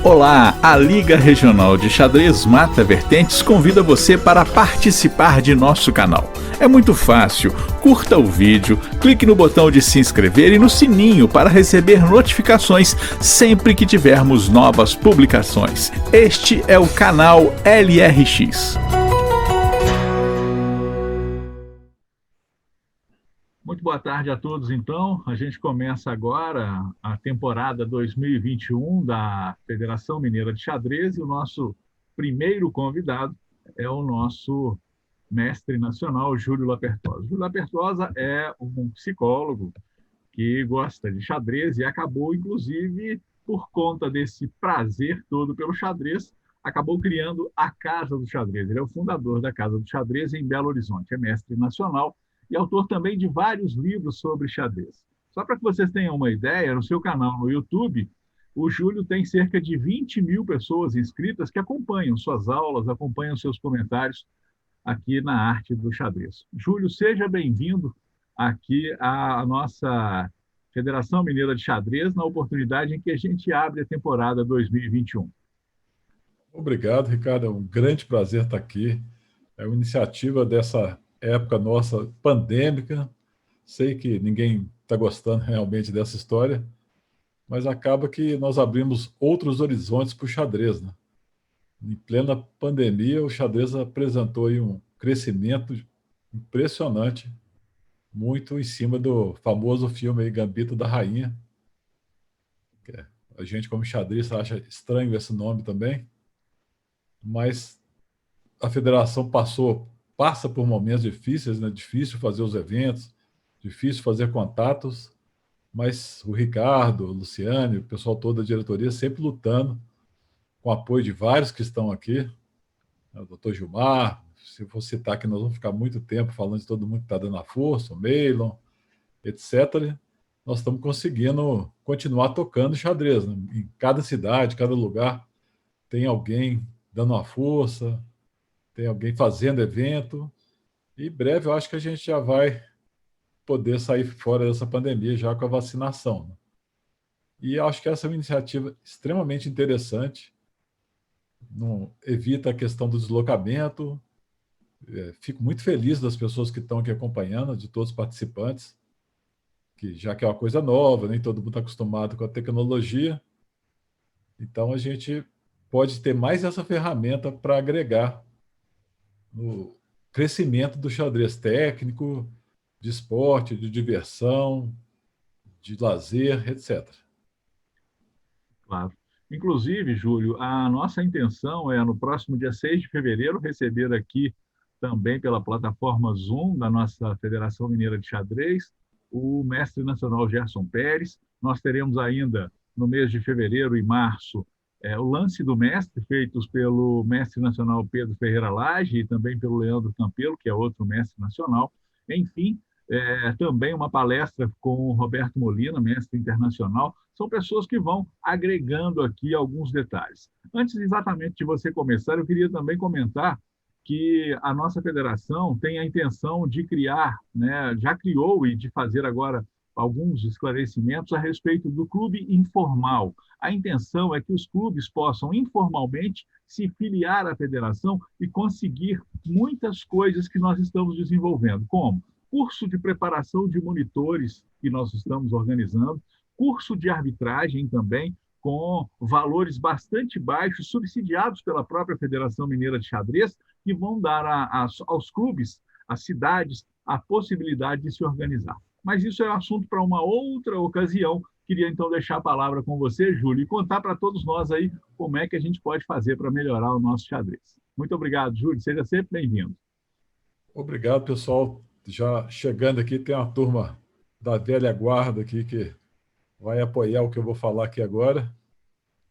Olá, a Liga Regional de Xadrez Mata Vertentes convida você para participar de nosso canal. É muito fácil, curta o vídeo, clique no botão de se inscrever e no sininho para receber notificações sempre que tivermos novas publicações. Este é o canal LRX. Muito boa tarde a todos, então. A gente começa agora a temporada 2021 da Federação Mineira de Xadrez e o nosso primeiro convidado é o nosso mestre nacional, Júlio Lapertosa. Júlio Lapertosa é um psicólogo que gosta de xadrez e acabou, inclusive, por conta desse prazer todo pelo xadrez, acabou criando a Casa do Xadrez. Ele é o fundador da Casa do Xadrez em Belo Horizonte, é mestre nacional e autor também de vários livros sobre xadrez. Só para que vocês tenham uma ideia, no seu canal no YouTube, o Júlio tem cerca de 20 mil pessoas inscritas que acompanham suas aulas, acompanham seus comentários aqui na arte do xadrez. Júlio, seja bem-vindo aqui à nossa Federação Mineira de Xadrez, na oportunidade em que a gente abre a temporada 2021. Obrigado, Ricardo. É um grande prazer estar aqui. É uma iniciativa dessa época nossa pandêmica. Sei que ninguém está gostando realmente dessa história, mas acaba que nós abrimos outros horizontes para o xadrez, né? Em plena pandemia, o xadrez apresentou aí um crescimento impressionante, muito em cima do famoso filme aí, Gambito da Rainha. A gente, como xadrez, acha estranho esse nome também, mas a federação passa por momentos difíceis, né? Difícil fazer os eventos, difícil fazer contatos, mas o Ricardo, o Luciane, o pessoal todo da diretoria sempre lutando, com o apoio de vários que estão aqui, né? O doutor Gilmar, se for citar que nós vamos ficar muito tempo falando de todo mundo que está dando a força, o Meilon, etc., nós estamos conseguindo continuar tocando xadrez, né? Em cada cidade, cada lugar, tem alguém dando uma força, tem alguém fazendo evento, e em breve eu acho que a gente já vai poder sair fora dessa pandemia já com a vacinação, né? E acho que essa é uma iniciativa extremamente interessante, não evita a questão do deslocamento. Fico muito feliz das pessoas que estão aqui acompanhando, de todos os participantes, que já que é uma coisa nova, nem todo mundo está acostumado com a tecnologia, então a gente pode ter mais essa ferramenta para agregar no crescimento do xadrez técnico, de esporte, de diversão, de lazer, etc. Claro. Inclusive, Júlio, a nossa intenção é, no próximo dia 6 de fevereiro, receber aqui, também pela plataforma Zoom da nossa Federação Mineira de Xadrez, o mestre nacional Gerson Pérez. Nós teremos ainda, no mês de fevereiro e março, o lance do mestre, feitos pelo mestre nacional Pedro Ferreira Lage e também pelo Leandro Campelo, que é outro mestre nacional. Enfim, também uma palestra com o Roberto Molina, mestre internacional. São pessoas que vão agregando aqui alguns detalhes. Antes exatamente de você começar, eu queria também comentar que a nossa federação tem a intenção de criar, né, já criou e de fazer agora alguns esclarecimentos a respeito do clube informal. A intenção é que os clubes possam informalmente se filiar à federação e conseguir muitas coisas que nós estamos desenvolvendo, como curso de preparação de monitores que nós estamos organizando, curso de arbitragem também, com valores bastante baixos, subsidiados pela própria Federação Mineira de Xadrez, que vão dar aos clubes, às cidades, a possibilidade de se organizar. Mas isso é assunto para uma outra ocasião. Queria, então, deixar a palavra com você, Júlio, e contar para todos nós aí como é que a gente pode fazer para melhorar o nosso xadrez. Muito obrigado, Júlio. Seja sempre bem-vindo. Obrigado, pessoal. Já chegando aqui, tem uma turma da velha guarda aqui que vai apoiar o que eu vou falar aqui agora.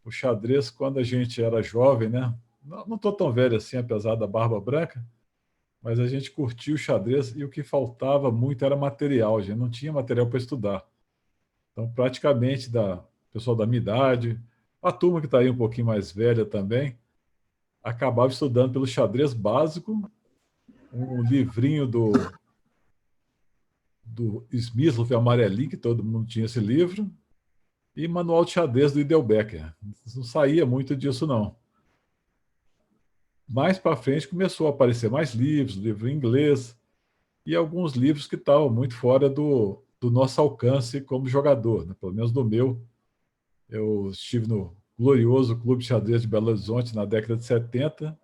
O xadrez, quando a gente era jovem, né? Não estou tão velho assim, apesar da barba branca, mas a gente curtia o xadrez e o que faltava muito era material. A gente não tinha material para estudar. Então, praticamente, pessoal da minha idade, a turma que está aí um pouquinho mais velha também, acabava estudando pelo xadrez básico, um livrinho do Smyslov amarelinho, que todo mundo tinha esse livro, e manual de xadrez do Idelbecker. Não saía muito disso, não. Mais para frente começou a aparecer mais livros, livro em inglês, e alguns livros que estavam muito fora do nosso alcance como jogador, né? Pelo menos do meu. Eu estive no glorioso Clube de Xadrez de Belo Horizonte na década de 70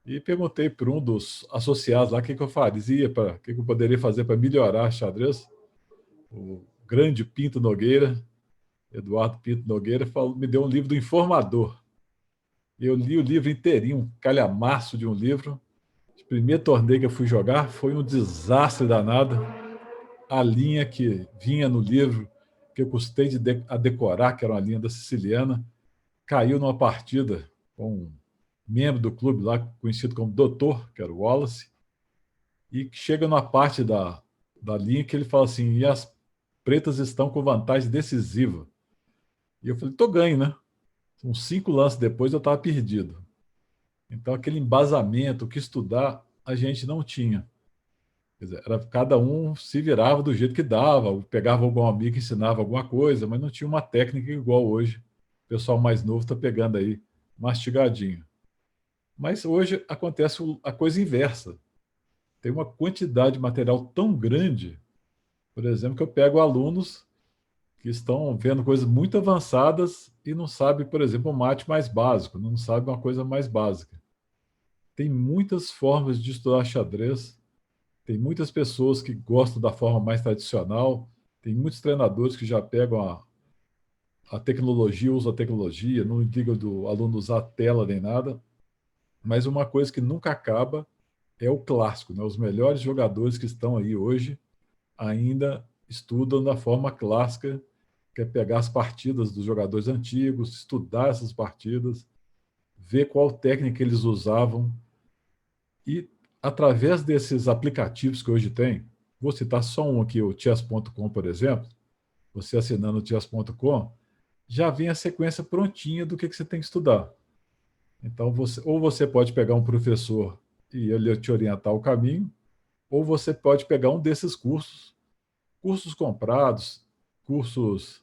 e perguntei para um dos associados lá o que eu faria, o que eu poderia fazer para melhorar xadrez. O grande Pinto Nogueira, Eduardo Pinto Nogueira, me deu um livro do Informador. Eu li o livro inteirinho, um calhamaço de um livro. O primeiro torneio que eu fui jogar foi um desastre danado. A linha que vinha no livro, que eu custei a decorar, que era uma linha da Siciliana, caiu numa partida com um membro do clube lá, conhecido como Doutor, que era o Wallace, e chega numa parte da linha que ele fala assim, e as pretas estão com vantagem decisiva. E eu falei, tô ganho, né? Uns 5 lances depois eu estava perdido. Então, aquele embasamento, o que estudar, a gente não tinha. Quer dizer, cada um se virava do jeito que dava, pegava algum amigo que ensinava alguma coisa, mas não tinha uma técnica igual hoje. O pessoal mais novo está pegando aí mastigadinho. Mas hoje acontece a coisa inversa. Tem uma quantidade de material tão grande, por exemplo, que eu pego alunos que estão vendo coisas muito avançadas e não sabem, por exemplo, um mate mais básico, não sabem uma coisa mais básica. Tem muitas formas de estudar xadrez, tem muitas pessoas que gostam da forma mais tradicional, tem muitos treinadores que já pegam a tecnologia, usam a tecnologia, não ligam do aluno usar a tela nem nada, mas uma coisa que nunca acaba é o clássico, né? Os melhores jogadores que estão aí hoje ainda estudam da forma clássica, que é pegar as partidas dos jogadores antigos, estudar essas partidas, ver qual técnica eles usavam e, através desses aplicativos que hoje tem, vou citar só um aqui, o chess.com, por exemplo, você assinando o chess.com, já vem a sequência prontinha do que você tem que estudar. Então, ou você pode pegar um professor e ele te orientar o caminho, ou você pode pegar um desses cursos comprados, cursos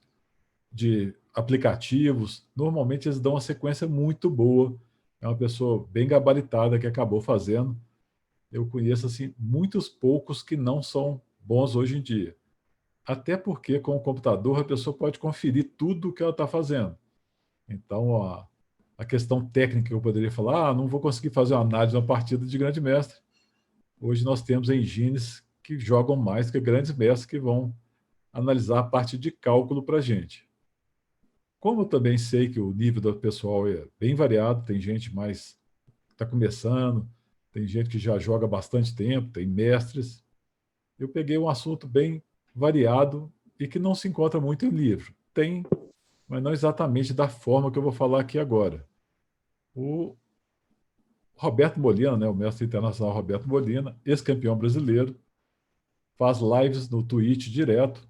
de aplicativos. Normalmente eles dão uma sequência muito boa. É uma pessoa bem gabaritada que acabou fazendo. Eu conheço assim muitos poucos que não são bons hoje em dia. Até porque com o computador a pessoa pode conferir tudo o que ela está fazendo. Então, a questão técnica que eu poderia falar, não vou conseguir fazer uma análise de uma partida de grande mestre. Hoje nós temos engines que jogam mais que grandes mestres que vão analisar a parte de cálculo para a gente. Como eu também sei que o nível do pessoal é bem variado, tem gente mais que está começando, tem gente que já joga bastante tempo, tem mestres, eu peguei um assunto bem variado e que não se encontra muito em livro. Tem, mas não exatamente da forma que eu vou falar aqui agora. O Roberto Molina, né, o mestre internacional Roberto Molina, ex-campeão brasileiro, faz lives no Twitch direto,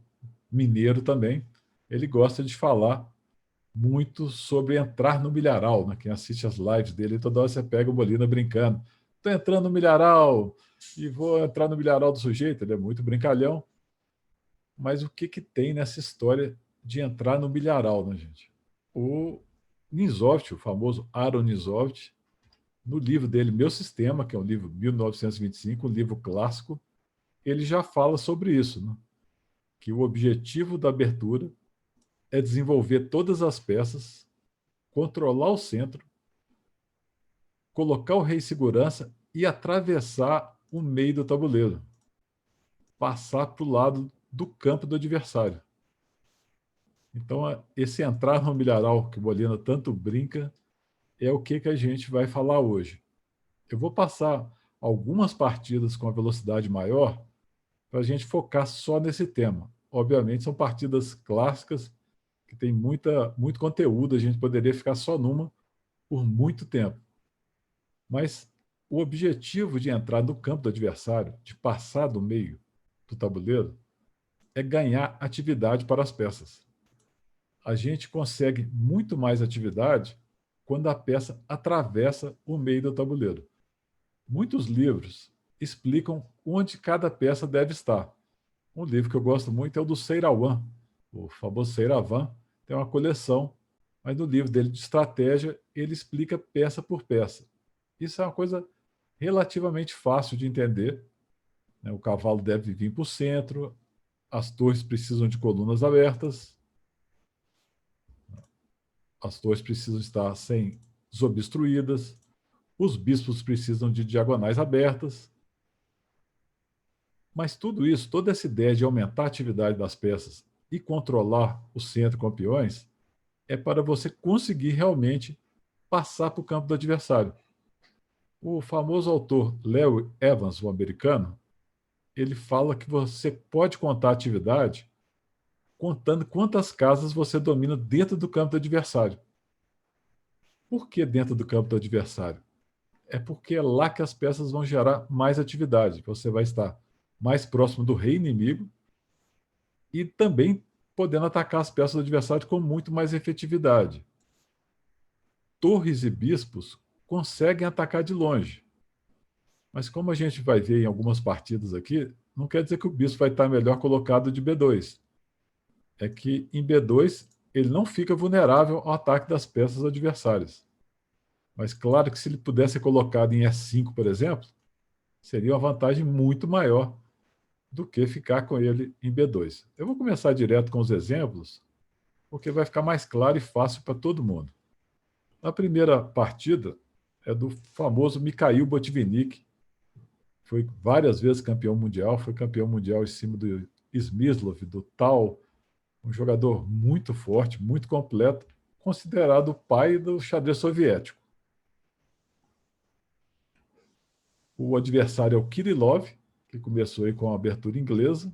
mineiro também. Ele gosta de falar muito sobre entrar no milharal, né? Quem assiste as lives dele, toda hora você pega o Molina brincando. Estou entrando no milharal e vou entrar no milharal do sujeito. Ele é muito brincalhão. Mas o que tem nessa história de entrar no milharal, né, gente? O Nizoft, o famoso Aaron Nizoft, no livro dele, Meu Sistema, que é um livro de 1925, um livro clássico, ele já fala sobre isso, né? Que o objetivo da abertura é desenvolver todas as peças, controlar o centro, colocar o rei em segurança e atravessar o meio do tabuleiro, passar para o lado do campo do adversário. Então, esse entrar no milharal que o Molina tanto brinca é o que a gente vai falar hoje. Eu vou passar algumas partidas com a velocidade maior para a gente focar só nesse tema. Obviamente, são partidas clássicas que tem muito conteúdo, a gente poderia ficar só numa por muito tempo. Mas o objetivo de entrar no campo do adversário, de passar do meio do tabuleiro, é ganhar atividade para as peças. A gente consegue muito mais atividade quando a peça atravessa o meio do tabuleiro. Muitos livros explicam onde cada peça deve estar. Um livro que eu gosto muito é o do Seirawan, o famoso Seiravan. tem uma coleção, mas no livro dele de estratégia, ele explica peça por peça. Isso é uma coisa relativamente fácil de entender, né? O cavalo deve vir para o centro, as torres precisam de colunas abertas, as torres precisam estar sem desobstruídas, os bispos precisam de diagonais abertas. Mas tudo isso, toda essa ideia de aumentar a atividade das peças e controlar o centro com peões, é para você conseguir realmente passar para o campo do adversário. O famoso autor Leo Evans, o americano, ele fala que você pode contar a atividade contando quantas casas você domina dentro do campo do adversário. Por que dentro do campo do adversário? É porque é lá que as peças vão gerar mais atividade. Você vai estar mais próximo do rei inimigo e também podendo atacar as peças do adversário com muito mais efetividade. Torres e bispos conseguem atacar de longe, mas como a gente vai ver em algumas partidas aqui, não quer dizer que o bispo vai estar melhor colocado de B2. É que em B2 ele não fica vulnerável ao ataque das peças adversárias. Mas claro que se ele pudesse ser colocado em E5, por exemplo, seria uma vantagem muito maior do que ficar com ele em B2. Eu vou começar direto com os exemplos, porque vai ficar mais claro e fácil para todo mundo. A primeira partida é do famoso Mikhail Botvinnik, foi várias vezes campeão mundial, foi campeão mundial em cima do Smyslov, do Tal, um jogador muito forte, muito completo, considerado o pai do xadrez soviético. O adversário é o Kirillov, que começou aí com a abertura inglesa,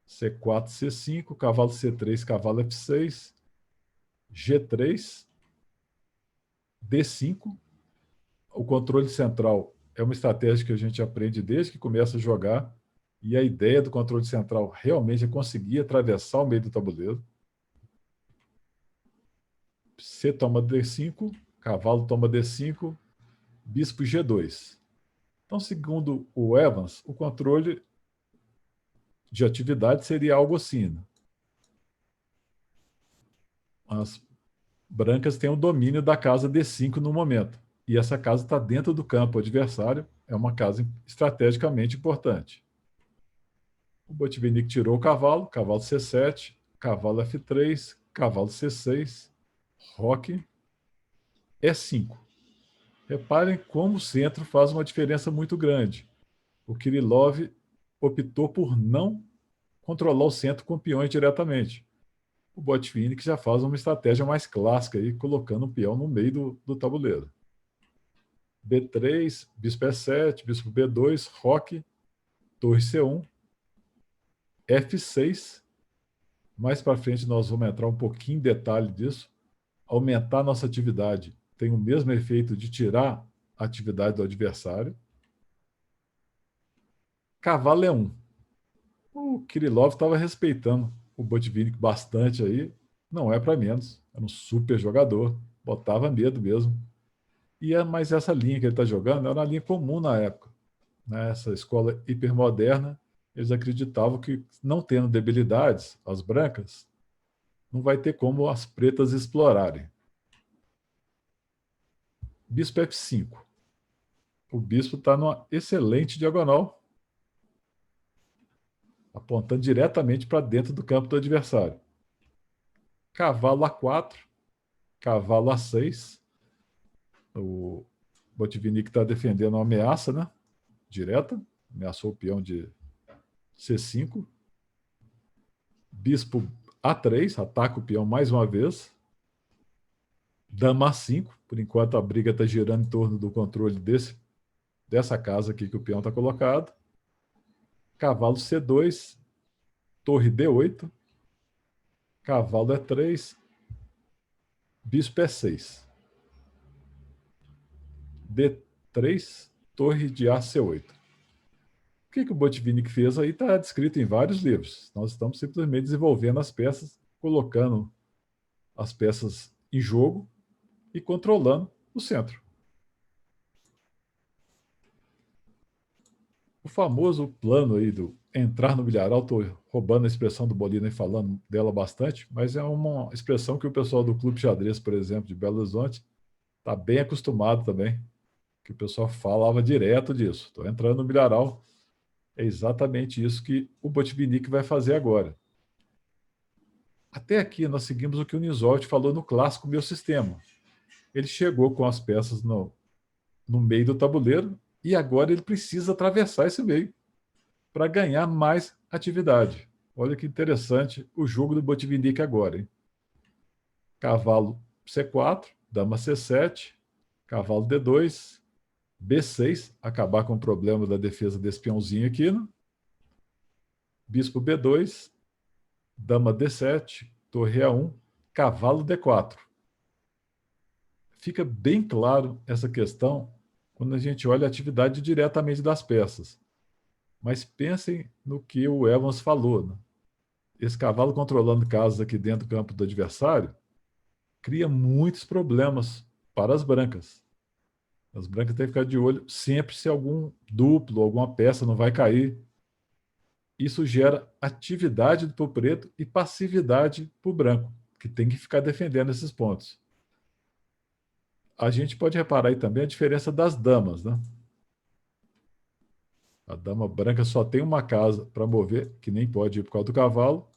C4, C5, cavalo C3, cavalo F6, G3, D5. O controle central é uma estratégia que a gente aprende desde que começa a jogar, e a ideia do controle central realmente é conseguir atravessar o meio do tabuleiro. C toma D5, cavalo toma D5, bispo G2. Então, segundo o Evans, o controle de atividade seria algo assim, né? As brancas têm o domínio da casa D5 no momento, e essa casa está dentro do campo adversário, é uma casa estrategicamente importante. O Botvinnik tirou o cavalo, cavalo C7, cavalo F3, cavalo C6, roque E5. Reparem como o centro faz uma diferença muito grande. O Kirillov optou por não controlar o centro com peões diretamente. O Botvinnik já faz uma estratégia mais clássica, aí, colocando o peão no meio do tabuleiro. B3, bispo E7, bispo B2, roque, torre C1, F6. Mais para frente nós vamos entrar um pouquinho em detalhe disso. Aumentar nossa atividade tem o mesmo efeito de tirar a atividade do adversário. Cavalo E1. O Kirillov estava respeitando o Botvinnik bastante aí. Não é para menos. Era um super jogador. Botava medo mesmo. Mas essa linha que ele está jogando era uma linha comum na época. Nessa escola hipermoderna, eles acreditavam que, não tendo debilidades, as brancas, não vai ter como as pretas explorarem. Bispo F5. O bispo está numa excelente diagonal, apontando diretamente para dentro do campo do adversário. Cavalo A4, cavalo A6. O Botvinnik está defendendo uma ameaça, né? Direta. Ameaçou o peão de C5. Bispo A3, ataca o peão mais uma vez. Dama A5, por enquanto a briga está girando em torno do controle dessa casa aqui que o peão está colocado. Cavalo C2, torre D8, cavalo E3, bispo E6. D3, torre de AC8. O que o Botvinnik fez aí está descrito em vários livros. Nós estamos simplesmente desenvolvendo as peças, colocando as peças em jogo e controlando o centro. o famoso plano aí do entrar no milharal, estou roubando a expressão do Bolina e falando dela bastante, mas é uma expressão que o pessoal do Clube Xadrez, por exemplo, de Belo Horizonte, está bem acostumado também, que o pessoal falava direto disso. Estou entrando no milharal, é exatamente isso que o Botvinnik vai fazer agora. Até aqui nós seguimos o que o Nisold falou no clássico Meu Sistema. Ele chegou com as peças no meio do tabuleiro e agora ele precisa atravessar esse meio para ganhar mais atividade. Olha que interessante o jogo do Botvinnik agora. Hein? Cavalo C4, dama C7, cavalo D2, B6, acabar com o problema da defesa desse peãozinho aqui. Né? Bispo B2, dama D7, torre A1, cavalo D4. Fica bem claro essa questão quando a gente olha a atividade diretamente das peças. Mas pensem no que o Evans falou. Né? Esse cavalo controlando casas aqui dentro do campo do adversário cria muitos problemas para as brancas. As brancas têm que ficar de olho sempre se algum duplo, alguma peça não vai cair. Isso gera atividade para o preto e passividade para o branco, que tem que ficar defendendo esses pontos. A gente pode reparar aí também a diferença das damas. Né? A dama branca só tem uma casa para mover, que nem pode ir por causa do cavalo,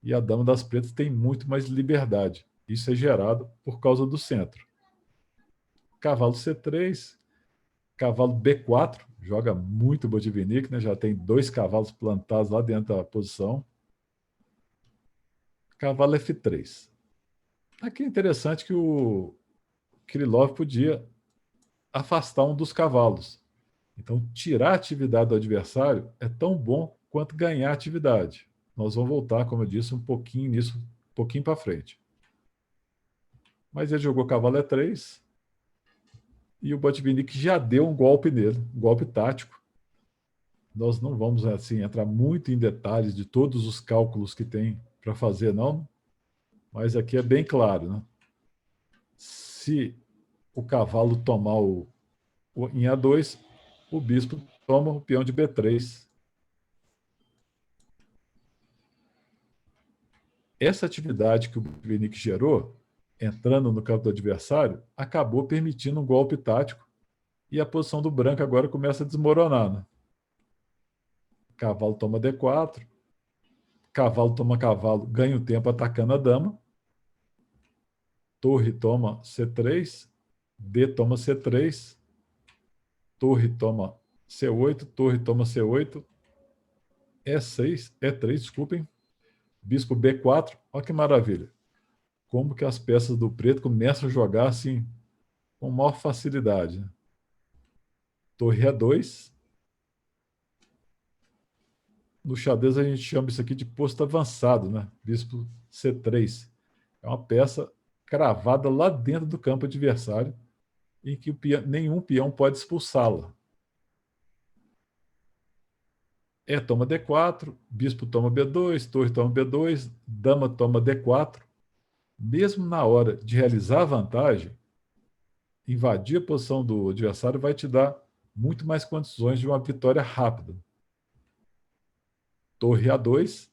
e a dama das pretas tem muito mais liberdade. Isso é gerado por causa do centro. Cavalo C3, cavalo B4, joga muito Botvinnik, né? Já tem 2 cavalos plantados lá dentro da posição. Cavalo F3. Aqui é interessante que o Krylov podia afastar um dos cavalos. Então, tirar a atividade do adversário é tão bom quanto ganhar atividade. Nós vamos voltar, como eu disse, um pouquinho nisso, um pouquinho para frente. Mas ele jogou cavalo E3 e o Botvinnik já deu um golpe nele, um golpe tático. Nós não vamos assim entrar muito em detalhes de todos os cálculos que tem para fazer, não, mas aqui é bem claro. Né? Se o cavalo tomar em A2, o bispo toma o peão de B3. Essa atividade que o Botvinnik gerou, entrando no campo do adversário, acabou permitindo um golpe tático e a posição do branco agora começa a desmoronar. Né? Cavalo toma D4, cavalo toma cavalo, ganha o tempo atacando a dama, torre toma C3, D toma C3, torre toma C8, torre toma C8, E6, E3, desculpem, bispo B4, olha que maravilha. Como que as peças do preto começam a jogar assim com maior facilidade. Né? Torre A2. No xadrez a gente chama isso aqui de posto avançado, né? Bispo C3. É uma peça cravada lá dentro do campo adversário em que nenhum peão pode expulsá-la. Toma D4, bispo toma B2, torre toma B2, dama toma D4. Mesmo na hora de realizar a vantagem, invadir a posição do adversário vai te dar muito mais condições de uma vitória rápida. Torre A2,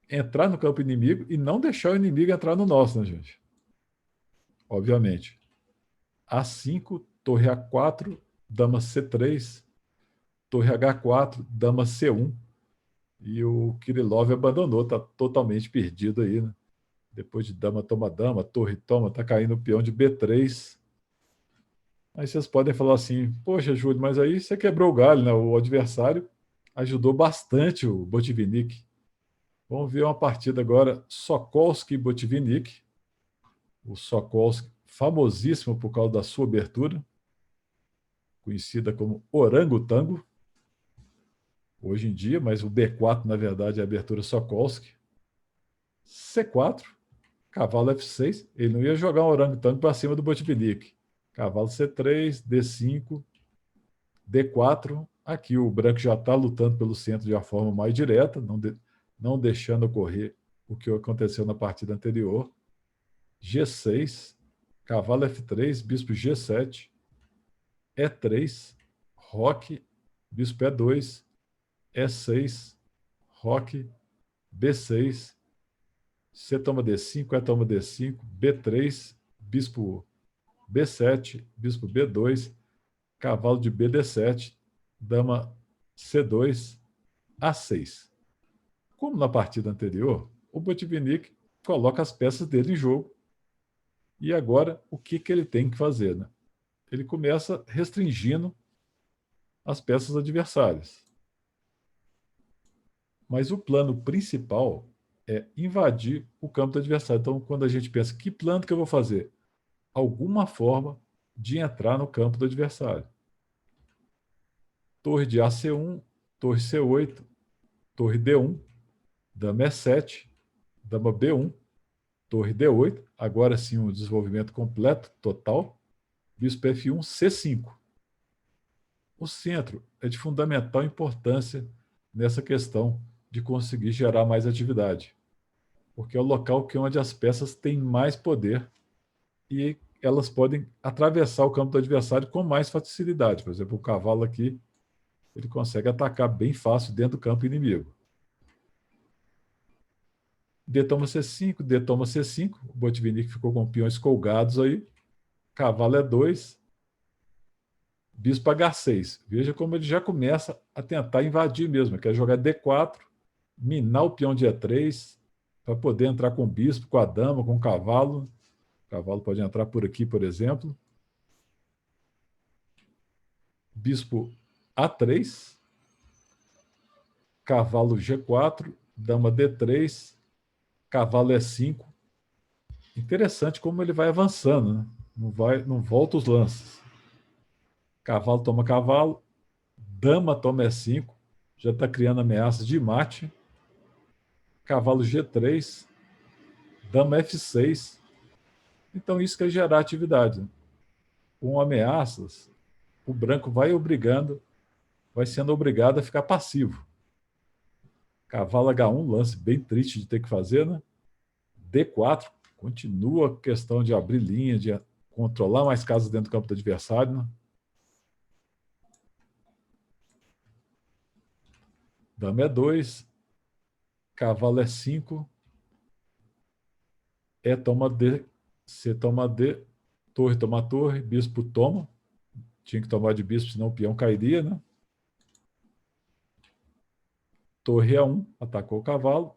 entrar no campo inimigo e não deixar o inimigo entrar no nosso, né, gente? Obviamente. A5, torre A4, dama C3, torre H4, dama C1. E o Krylov abandonou, está totalmente perdido aí, né? Depois de dama toma dama, torre toma, está caindo o peão de B3. Aí vocês podem falar assim, poxa, Júlio, mas aí você quebrou o galho, né? O adversário ajudou bastante o Botvinnik. Vamos ver uma partida agora, Sokolsky e Botvinnik. O Sokolsky, famosíssimo por causa da sua abertura, conhecida como orangotango, hoje em dia, mas o B4, na verdade, é a abertura Sokolsky. C4, cavalo F6, ele não ia jogar um orangotango para cima do Botvinnik. Cavalo C3, D5, D4. Aqui o branco já está lutando pelo centro de uma forma mais direta, não deixando ocorrer o que aconteceu na partida anterior. G6, cavalo F3, bispo G7, E3, roque bispo E2, E6, roque, B6, C toma D5, E toma D5, B3, bispo B7, bispo B2, cavalo de BD7, dama C2, A6. Como na partida anterior, o Botvinnik coloca as peças dele em jogo. E agora, o que ele tem que fazer? Né? Ele começa restringindo as peças adversárias. Mas o plano principal é invadir o campo do adversário. Então, quando a gente pensa, que plano que eu vou fazer? Alguma forma de entrar no campo do adversário. Torre de AC1, torre C8, torre D1, dama E7, dama B1, torre D8, agora sim um desenvolvimento completo, total, bispo F1, C5. O centro é de fundamental importância nessa questão de conseguir gerar mais atividade, porque é o local onde as peças têm mais poder e elas podem atravessar o campo do adversário com mais facilidade. Por exemplo, o cavalo aqui, ele consegue atacar bem fácil dentro do campo inimigo. D toma C5, D toma C5, o Botvinnik ficou com peões colgados aí, cavalo E2, bispo H6. Veja como ele já começa a tentar invadir mesmo, quer jogar D4, minar o peão de E3, para poder entrar com o bispo, com a dama, com o cavalo. O cavalo pode entrar por aqui, por exemplo. Bispo A3, cavalo G4, dama D3, cavalo E5. Interessante como ele vai avançando, né? Não volta os lances. Cavalo toma cavalo, dama toma E5, já está criando ameaças de mate. Cavalo G3, dama F6. Então, isso quer gerar atividade. Com ameaças, o branco vai sendo obrigado a ficar passivo. Cavalo H1, lance bem triste de ter que fazer, né? D4, continua a questão de abrir linha, de controlar mais casas dentro do campo do adversário, né? Dama E2, cavalo E5, E toma D, C toma D, torre toma torre, bispo toma. Tinha que tomar de bispo, senão o peão cairia, né? Torre A1, atacou o cavalo.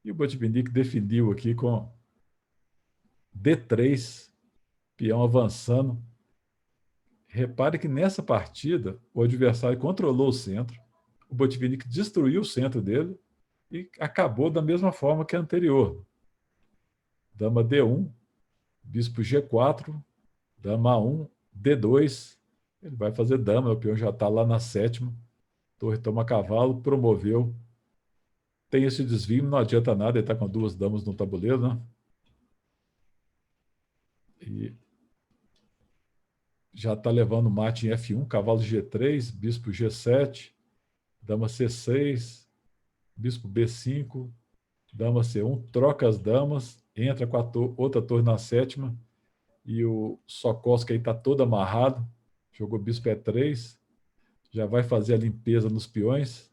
E o Botvinnik definiu aqui com D3, peão avançando. Repare que nessa partida, o adversário controlou o centro, o Botvinnik destruiu o centro dele e acabou da mesma forma que a anterior. Dama D1, bispo G4, dama A1, D2. Ele vai fazer dama, o peão já está lá na sétima. Torre toma cavalo, promoveu. Tem esse desvio, não adianta nada, ele está com duas damas no tabuleiro, né? E já está levando mate em F1, cavalo G3, bispo G7, dama C6, bispo B5, dama C1, troca as damas, entra com a outra torre na sétima, e o Sokolsky aí está todo amarrado, jogou bispo E3, já vai fazer a limpeza nos peões,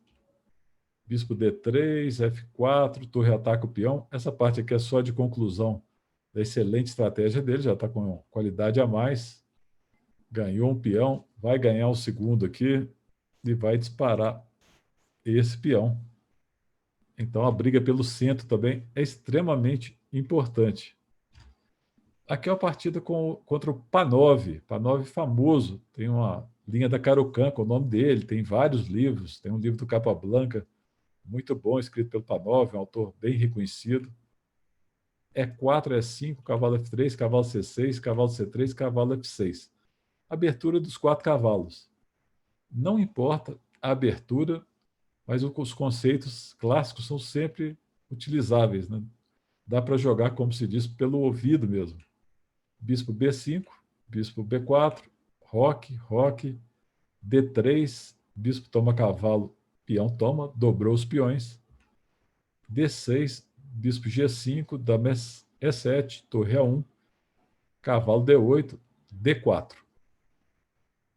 bispo D3, F4, torre ataca o peão. Essa parte aqui é só de conclusão da excelente estratégia dele, já está com qualidade a mais. Ganhou um peão, vai ganhar o segundo aqui e vai disparar esse peão. Então a briga pelo centro também é extremamente importante. Aqui é uma partida contra o Panov. Panov famoso, tem uma linha da Caro-Kann com o nome dele, tem vários livros, tem um livro do Capablanca, muito bom, escrito pelo Panov, um autor bem reconhecido. E4, E5, cavalo F3, cavalo C6, cavalo C3, cavalo F6. Abertura dos 4 cavalos. Não importa a abertura, mas os conceitos clássicos são sempre utilizáveis, né? Dá para jogar, como se diz, pelo ouvido mesmo. Bispo B5, bispo B4, roque, roque, D3, bispo toma cavalo, peão toma, dobrou os peões. D6, bispo G5, dama E7, torre A1, cavalo D8, D4.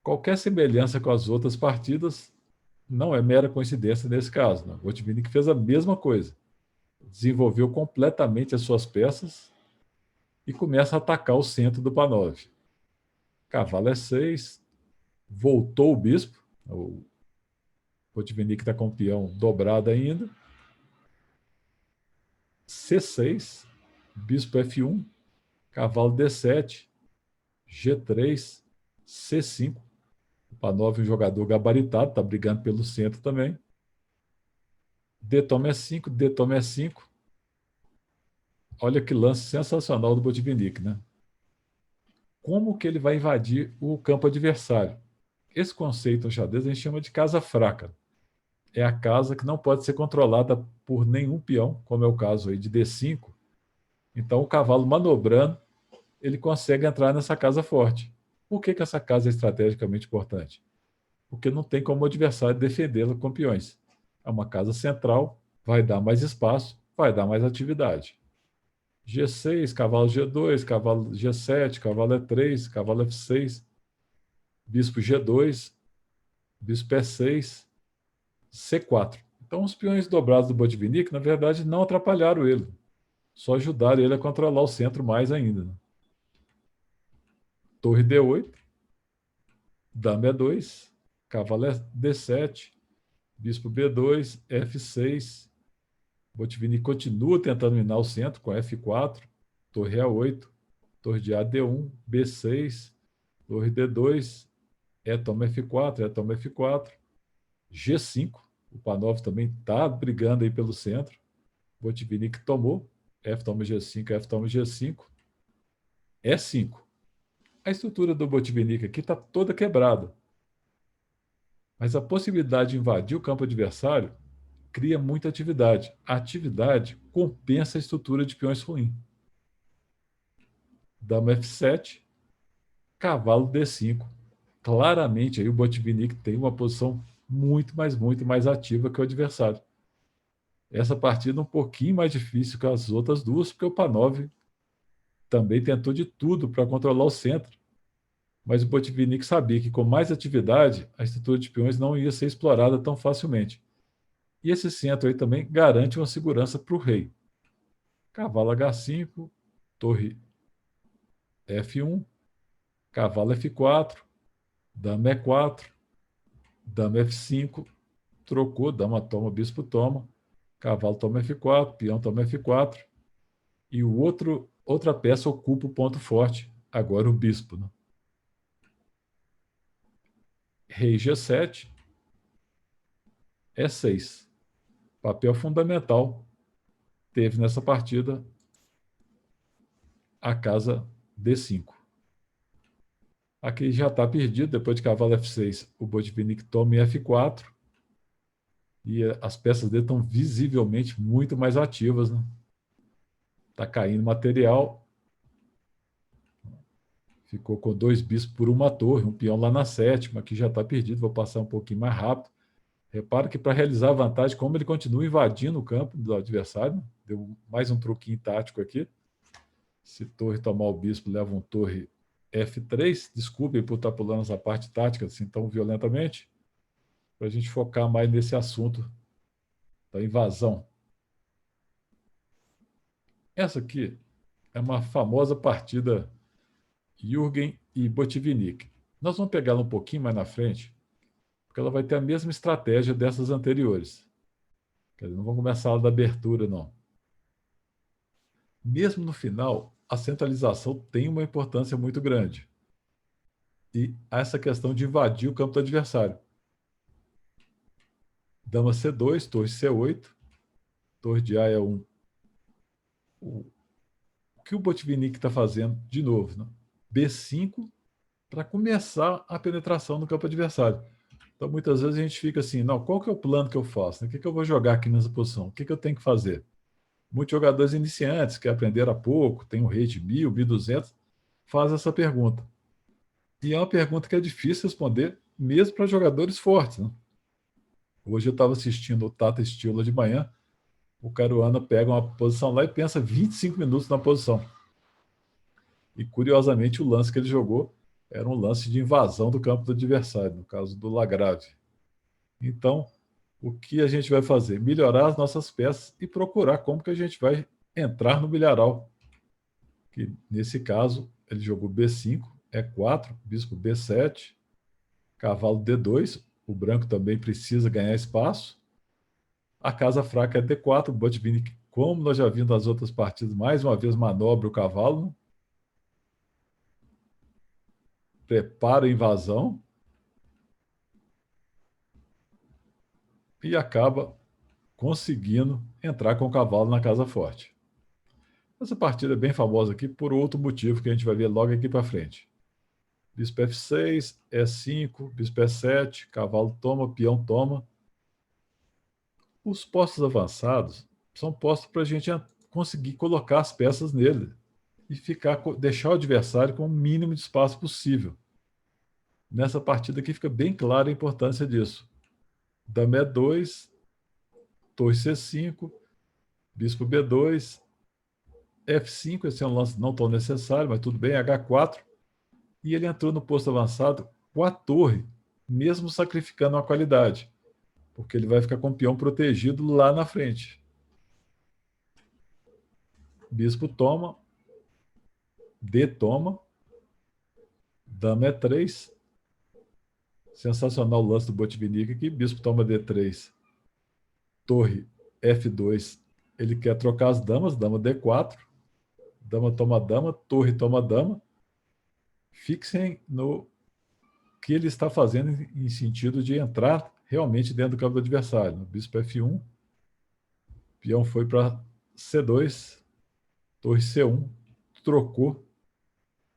Qualquer semelhança com as outras partidas não é mera coincidência nesse caso. Né? O Botvinnik fez a mesma coisa. Desenvolveu completamente as suas peças e começa a atacar o centro do Panov. Cavalo E6, voltou o bispo, o Botvinnik está com o peão dobrado ainda. C6, bispo F1, cavalo D7, G3, C5. O Panov é um jogador gabaritado, está brigando pelo centro também. D toma E5, D toma E5. Olha que lance sensacional do Botvinnik, né? Como que ele vai invadir o campo adversário? Esse conceito no xadrez a gente chama de casa fraca. É a casa que não pode ser controlada por nenhum peão, como é o caso aí de D5. Então, o cavalo manobrando, ele consegue entrar nessa casa forte. Por que essa casa é estrategicamente importante? Porque não tem como o adversário defendê-la com peões. É uma casa central, vai dar mais espaço, vai dar mais atividade. G6, cavalo G2, cavalo G7, cavalo E3, cavalo F6, bispo G2, bispo E6, C4. Então, os peões dobrados do Botvinnik, na verdade, não atrapalharam ele, só ajudaram ele a controlar o centro mais ainda. Torre D8, dama E2, cavalo D7, bispo B2, F6. Botvinnik continua tentando minar o centro com F4, torre A8, torre de A D1, B6, torre D2, E toma F4, E toma F4, G5. O Panov também está brigando aí pelo centro. Botvinnik tomou, F toma G5, F toma G5, E5. A estrutura do Botvinnik aqui está toda quebrada. Mas a possibilidade de invadir o campo adversário cria muita atividade. A atividade compensa a estrutura de peões ruim. Dama F7, cavalo D5. Claramente aí o Botvinnik tem uma posição muito mais ativa que o adversário. Essa partida é um pouquinho mais difícil que as outras duas, porque o Panov também tentou de tudo para controlar o centro. Mas o Botvinnik sabia que com mais atividade, a estrutura de peões não ia ser explorada tão facilmente. E esse centro aí também garante uma segurança para o rei. Cavalo H5, torre F1, cavalo F4, dama E4, dama F5, trocou, dama toma, bispo toma, cavalo toma F4, peão toma F4, e outra peça ocupa o ponto forte, agora o bispo. Né? Rei G7, E6. Papel fundamental teve nessa partida a casa D5. Aqui já está perdido, depois de cavalo F6, o Botvinnik toma em F4, e as peças dele estão visivelmente muito mais ativas. Né? Está caindo material, ficou com 2 bispos por uma torre, um peão lá na 7ª, aqui já está perdido, vou passar um pouquinho mais rápido. Repara que para realizar a vantagem, como ele continua invadindo o campo do adversário, né? Deu mais um truquinho tático aqui. Se torre tomar o bispo, leva um torre F3. Desculpe por estar pulando essa parte tática assim tão violentamente, para a gente focar mais nesse assunto da invasão. Essa aqui é uma famosa partida Jürgen e Botvinnik. Nós vamos pegá-la um pouquinho mais na frente, porque ela vai ter a mesma estratégia dessas anteriores. Quer dizer, não vamos começar da abertura, não. Mesmo no final, a centralização tem uma importância muito grande. E há essa questão de invadir o campo do adversário. Dama C2, torre C8, torre de A1. O que o Botvinnik está fazendo, de novo, né? B5, para começar a penetração no campo adversário. Então, muitas vezes a gente fica assim, não, qual que é o plano que eu faço? O que eu vou jogar aqui nessa posição? O que eu tenho que fazer? Muitos jogadores iniciantes que aprenderam há pouco, tem um rei de 1000, 1200, fazem essa pergunta. E é uma pergunta que é difícil responder, mesmo para jogadores fortes. Né? Hoje eu estava assistindo o Tata Steel de manhã, o Caruana pega uma posição lá e pensa 25 minutos na posição. E, curiosamente, o lance que ele jogou era um lance de invasão do campo do adversário, no caso do Lagrave. Então, o que a gente vai fazer? Melhorar as nossas peças e procurar como que a gente vai entrar no milharal. Que, nesse caso, ele jogou B5, E4, bispo B7, cavalo D2. O branco também precisa ganhar espaço. A casa fraca é D4. O Botvinnik, como nós já vimos nas outras partidas, mais uma vez manobra o cavalo, né? Prepara a invasão e acaba conseguindo entrar com o cavalo na casa forte. Essa partida é bem famosa aqui por outro motivo que a gente vai ver logo aqui para frente. Bispo F6, E5, bispo E7, cavalo toma, peão toma. Os postos avançados são postos para a gente conseguir colocar as peças nele e deixar o adversário com o mínimo de espaço possível. Nessa partida aqui fica bem clara a importância disso. Dama E2, torre C5, bispo B2, F5, esse é um lance não tão necessário, mas tudo bem, H4, e ele entrou no posto avançado com a torre, mesmo sacrificando a qualidade, porque ele vai ficar com o peão protegido lá na frente. Bispo toma, D toma, dama E3, sensacional o lance do Botvinnik aqui, bispo toma D3, torre F2, ele quer trocar as damas, dama D4, dama toma dama, torre toma dama. Fixem no que ele está fazendo em sentido de entrar realmente dentro do campo do adversário. Bispo F1, peão foi para C2, torre C1, trocou,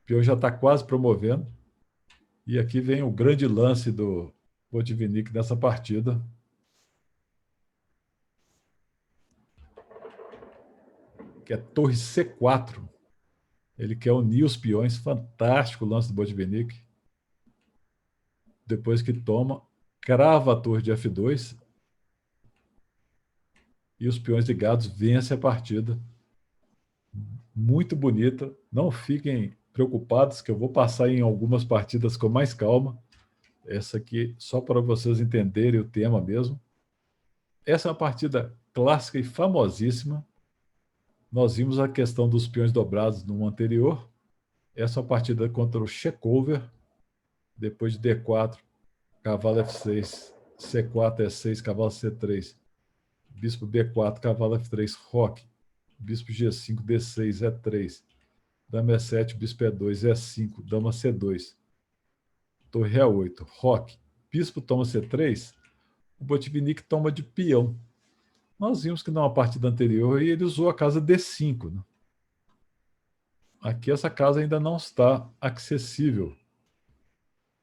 peão já está quase promovendo. E aqui vem o grande lance do Botvinnik nessa partida. Que é torre C4. Ele quer unir os peões. Fantástico o lance do Botvinnik. Depois que toma, crava a torre de F2 e os peões ligados vencem a partida. Muito bonita. Não fiquem preocupados que eu vou passar em algumas partidas com mais calma. Essa aqui só para vocês entenderem o tema mesmo. Essa é uma partida clássica e famosíssima. Nós vimos a questão dos peões dobrados no anterior. Essa é uma partida contra o checkover. Depois de D4, cavalo F6, C4, E6, cavalo C3, bispo B4, cavalo F3, roque, bispo G5, D6, E3, dama E7, bispo E2, E5, dama C2, torre E8, roque, bispo toma C3, o Botvinnik toma de peão. Nós vimos que numa partida anterior ele usou a casa D5. Né? Aqui essa casa ainda não está acessível.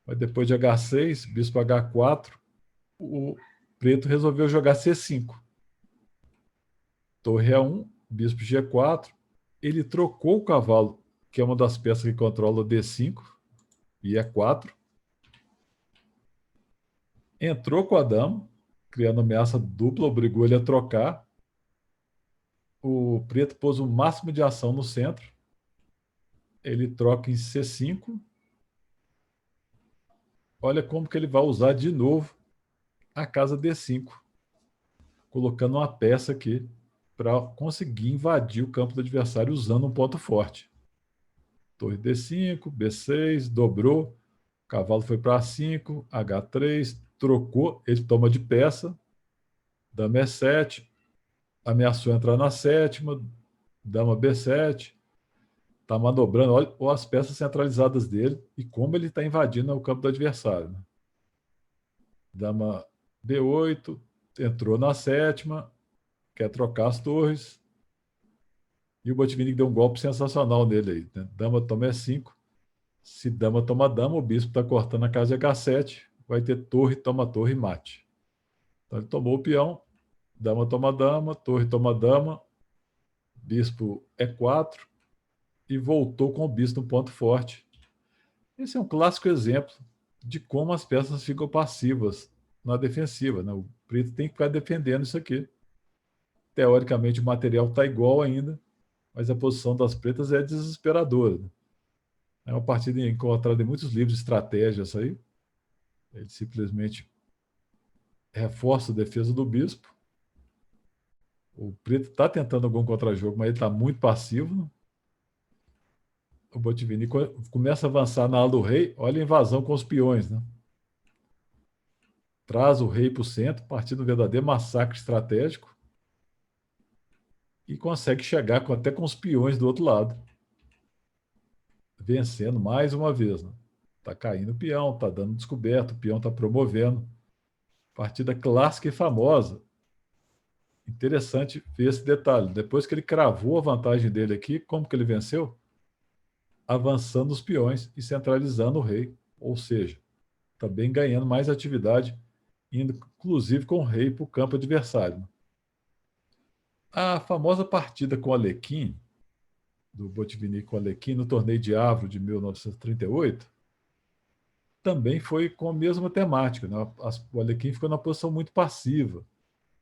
Mas depois de H6, bispo H4, o preto resolveu jogar C5. Torre A1, bispo G4. Ele trocou o cavalo, que é uma das peças que controla o D5, e E4. Entrou com a dama, criando ameaça dupla, obrigou ele a trocar. O preto pôs o máximo de ação no centro. Ele troca em C5. Olha como que ele vai usar de novo a casa D5, colocando uma peça aqui para conseguir invadir o campo do adversário usando um ponto forte. Torre D5, B6, dobrou, cavalo foi para A5, H3, trocou, ele toma de peça, dama E7, ameaçou entrar na sétima, dama B7, está manobrando, olha as peças centralizadas dele e como ele está invadindo o campo do adversário. Né? Dama B8, entrou na sétima, quer trocar as torres, e o Botvinnik deu um golpe sensacional nele aí. Né? Dama toma E5, se dama toma dama, o bispo está cortando a casa de H7, vai ter torre, toma torre e mate. Então ele tomou o peão, dama toma dama, torre toma dama, bispo E4, e voltou com o bispo no ponto forte. Esse é um clássico exemplo de como as peças ficam passivas na defensiva. Né? O preto tem que ficar defendendo isso aqui. Teoricamente o material está igual ainda, mas a posição das pretas é desesperadora. Né? É uma partida encontrada em muitos livros de estratégia, isso aí. Ele simplesmente reforça a defesa do bispo. O preto está tentando algum contra-jogo, mas ele está muito passivo, né? O Botvinnik começa a avançar na ala do rei. Olha a invasão com os peões, né? Traz o rei para o centro, partindo um verdadeiro massacre estratégico, e consegue chegar até com os peões do outro lado, vencendo mais uma vez. Né? Tá caindo o peão, tá dando descoberto, o peão tá promovendo. Partida clássica e famosa. Interessante ver esse detalhe. Depois que ele cravou a vantagem dele aqui, como que ele venceu? Avançando os peões e centralizando o rei. Ou seja, também ganhando mais atividade, indo inclusive com o rei para o campo adversário. A famosa partida com o Alekhine, do Botvinnik com o Alekhine, no torneio de Avro de 1938, também foi com a mesma temática. Né? O Alekhine ficou numa posição muito passiva.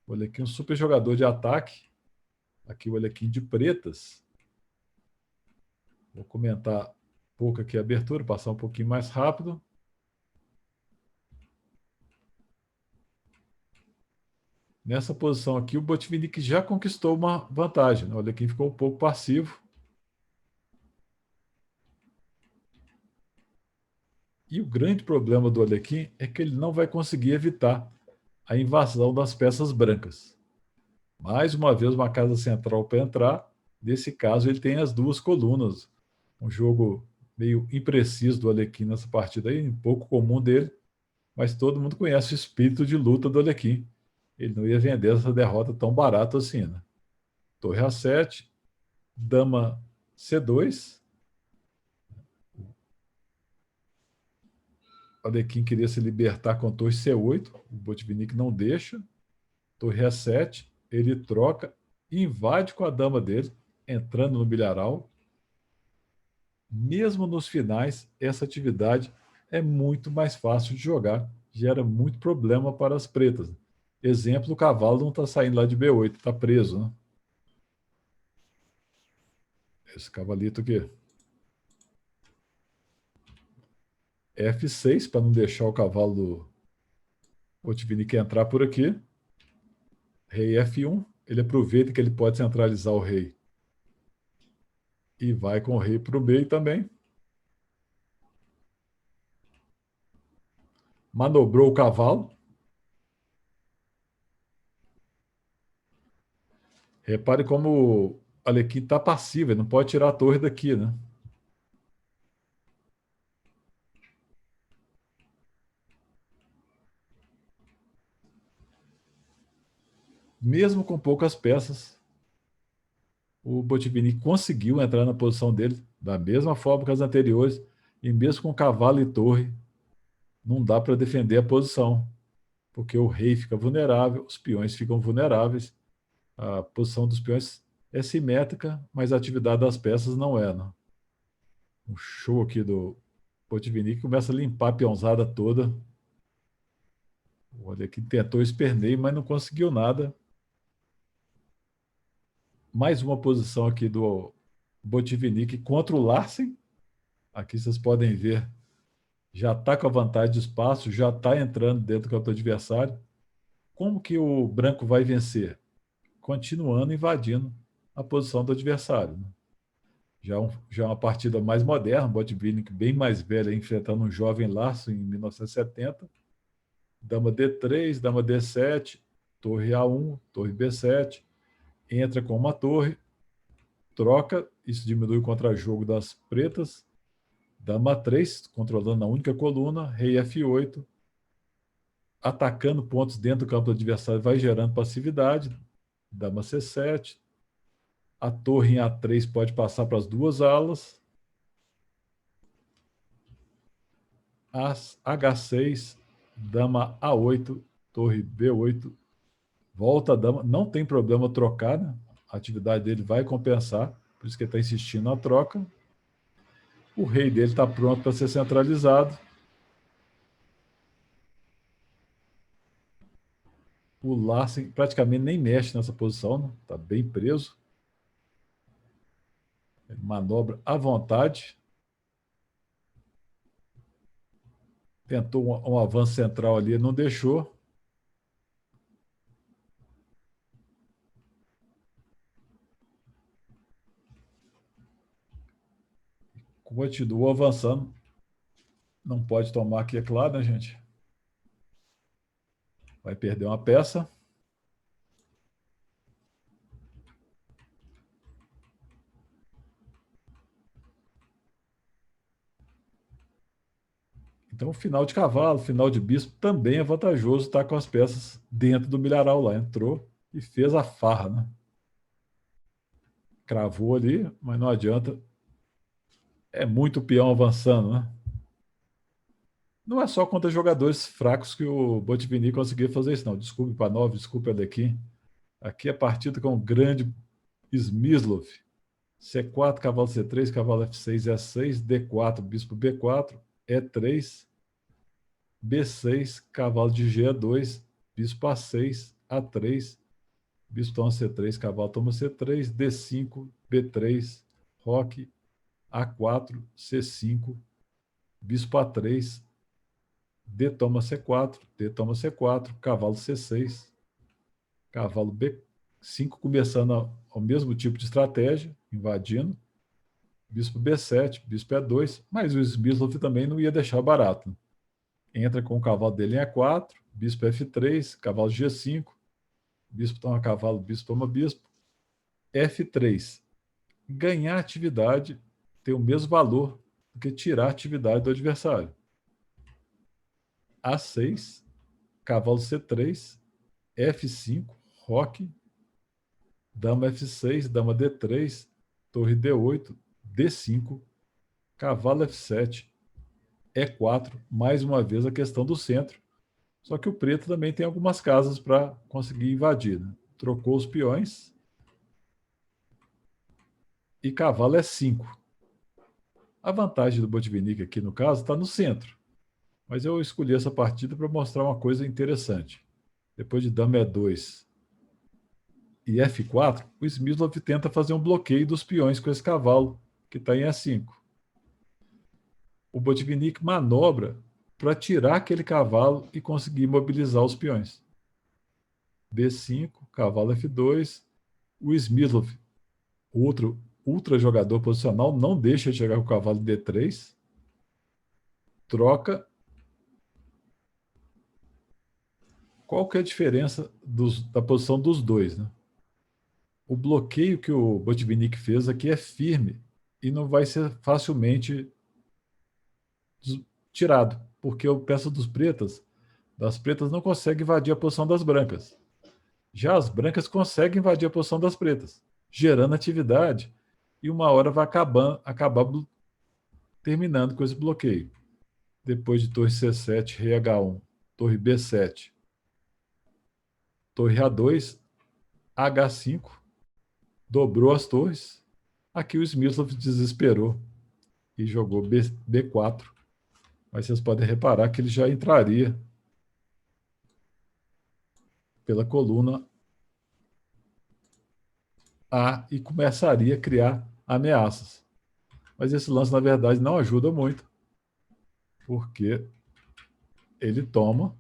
O Alekhine, um super jogador de ataque. Aqui o Alekhine de pretas. Vou comentar um pouco aqui a abertura, passar um pouquinho mais rápido. Nessa posição aqui, o Botvinnik já conquistou uma vantagem. Né? O Alekhine ficou um pouco passivo. E o grande problema do Alekhine é que ele não vai conseguir evitar a invasão das peças brancas. Mais uma vez, uma casa central para entrar. Nesse caso, ele tem as duas colunas. Um jogo meio impreciso do Alekhine nessa partida aí, um pouco comum dele, mas todo mundo conhece o espírito de luta do Alekhine. Ele não ia vender essa derrota tão barato assim, né? Torre A7, dama C2. O Alekhine queria se libertar com a torre C8, o Botvinnik não deixa. Torre A7, ele troca, invade com a dama dele, entrando no milharal. Mesmo nos finais, essa atividade é muito mais fácil de jogar, gera muito problema para as pretas. Exemplo, o cavalo não está saindo lá de B8, está preso. Né? Esse cavalito aqui. F6, para não deixar o cavalo do Botvinnik entrar por aqui. Rei F1, ele aproveita que ele pode centralizar o rei. E vai com o rei para o meio também. Manobrou o cavalo. Repare como o Alekhine está passivo, ele não pode tirar a torre daqui, né? Mesmo com poucas peças, o Botvinnik conseguiu entrar na posição dele da mesma forma que as anteriores, e mesmo com cavalo e torre, não dá para defender a posição, porque o rei fica vulnerável, os peões ficam vulneráveis, a posição dos peões é simétrica, mas a atividade das peças não é. Né? Um show aqui do Botvinnik, começa a limpar a peãozada toda. Olha que tentou esperneio, mas não conseguiu nada. Mais uma posição aqui do Botvinnik contra o Larsen. Aqui vocês podem ver, já está com a vantagem de espaço, já está entrando dentro do campo do adversário. Como que o branco vai vencer? Continuando invadindo a posição do adversário. Né? Já uma partida mais moderna, Botvinnik bem mais velho, enfrentando um jovem Larsen em 1970. Dama D3, dama D7, torre A1, torre B7, entra com uma torre, troca, isso diminui o contra-jogo das pretas, dama 3, controlando a única coluna, rei F8, atacando pontos dentro do campo do adversário, vai gerando passividade, dama C7, a torre em A3 pode passar para as duas alas, as H6, dama A8, torre B8, volta a dama, não tem problema trocar, né? A atividade dele vai compensar, por isso que ele está insistindo na troca. O rei dele está pronto para ser centralizado. O Larsen praticamente nem mexe nessa posição, está né? Bem preso. Ele manobra à vontade. Tentou um avanço central ali, não deixou. Continuo avançando. Não pode tomar aqui, é claro, né, gente? Vai perder uma peça. Então, o final de cavalo, final de bispo, também é vantajoso estar com as peças dentro do milharal lá. Entrou e fez a farra, né? Cravou ali, mas não adianta. É muito peão avançando, né? Não é só contra jogadores fracos que o Botvinnik conseguiu fazer isso, não. Desculpe Panov, desculpe Alekhine. Aqui é partida com o grande Smyslov. C4, cavalo C3, cavalo F6, E6, D4, bispo B4, E3, B6, cavalo de G2, bispo A6, A3, bispo toma C3, cavalo toma C3, D5, B3, roque, A4, C5, bispo A3, D toma C4, D toma C4, cavalo C6, cavalo B5, começando ao mesmo tipo de estratégia, invadindo, bispo B7, bispo E2, mas o Smyslov também não ia deixar barato. Entra com o cavalo dele em E4, bispo F3, cavalo G5, bispo toma cavalo, bispo toma bispo, F3. Ganhar atividade tem o mesmo valor do que tirar a atividade do adversário. A6, cavalo C3, F5, roque, dama F6, dama D3, torre D8, D5, cavalo F7, E4, mais uma vez a questão do centro. Só que o preto também tem algumas casas para conseguir invadir. Né? Trocou os peões e cavalo E5. A vantagem do Botvinnik aqui, no caso, está no centro. Mas eu escolhi essa partida para mostrar uma coisa interessante. Depois de dama E2 e F4, o Smyslov tenta fazer um bloqueio dos peões com esse cavalo, que está em E5. O Botvinnik manobra para tirar aquele cavalo e conseguir mobilizar os peões. B5, cavalo F2, o Smyslov, outro ultra jogador posicional, não deixa de chegar com o cavalo D3, troca. Qual que é a diferença da posição dos dois? Né? O bloqueio que o Botvinnik fez aqui é firme e não vai ser facilmente tirado, porque o peça das pretas não consegue invadir a posição das brancas. Já as brancas conseguem invadir a posição das pretas, gerando atividade, e uma hora vai acabar terminando com esse bloqueio. Depois de torre C7, rei H1, torre B7, torre A2, H5, dobrou as torres. Aqui o Smyslov desesperou e jogou B4. Mas vocês podem reparar que ele já entraria pela coluna A e começaria a criar ameaças. Mas esse lance, na verdade, não ajuda muito, porque ele toma,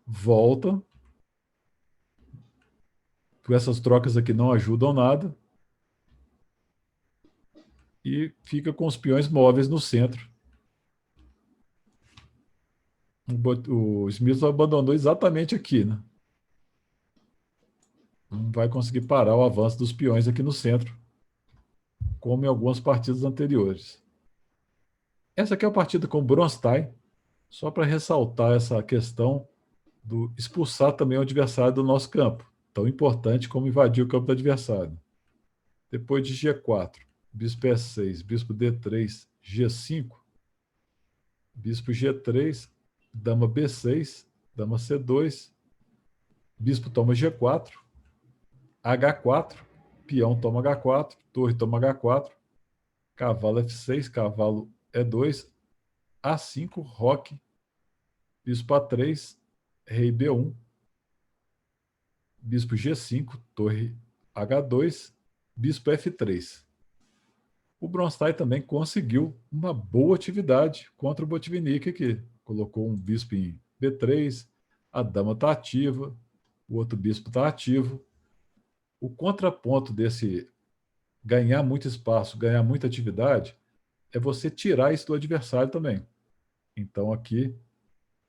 volta, essas trocas aqui não ajudam nada, e fica com os peões móveis no centro. O Smith abandonou exatamente aqui, né? Não vai conseguir parar o avanço dos peões aqui no centro, como em algumas partidas anteriores. Essa aqui é a partida com o Bronstein, só para ressaltar essa questão do expulsar também o adversário do nosso campo, tão importante como invadir o campo do adversário. Depois de G4, bispo E6, bispo D3, G5, bispo G3, dama B6, dama C2, bispo toma G4, H4, peão toma H4, torre toma H4, cavalo F6, cavalo E2, A5, roque, bispo A3, rei B1, bispo G5, torre H2, bispo F3. O Bronstein também conseguiu uma boa atividade contra o Botvinnik aqui. Colocou um bispo em B3, a dama está ativa, o outro bispo está ativo. O contraponto desse ganhar muito espaço, ganhar muita atividade, é você tirar isso do adversário também. Então, aqui,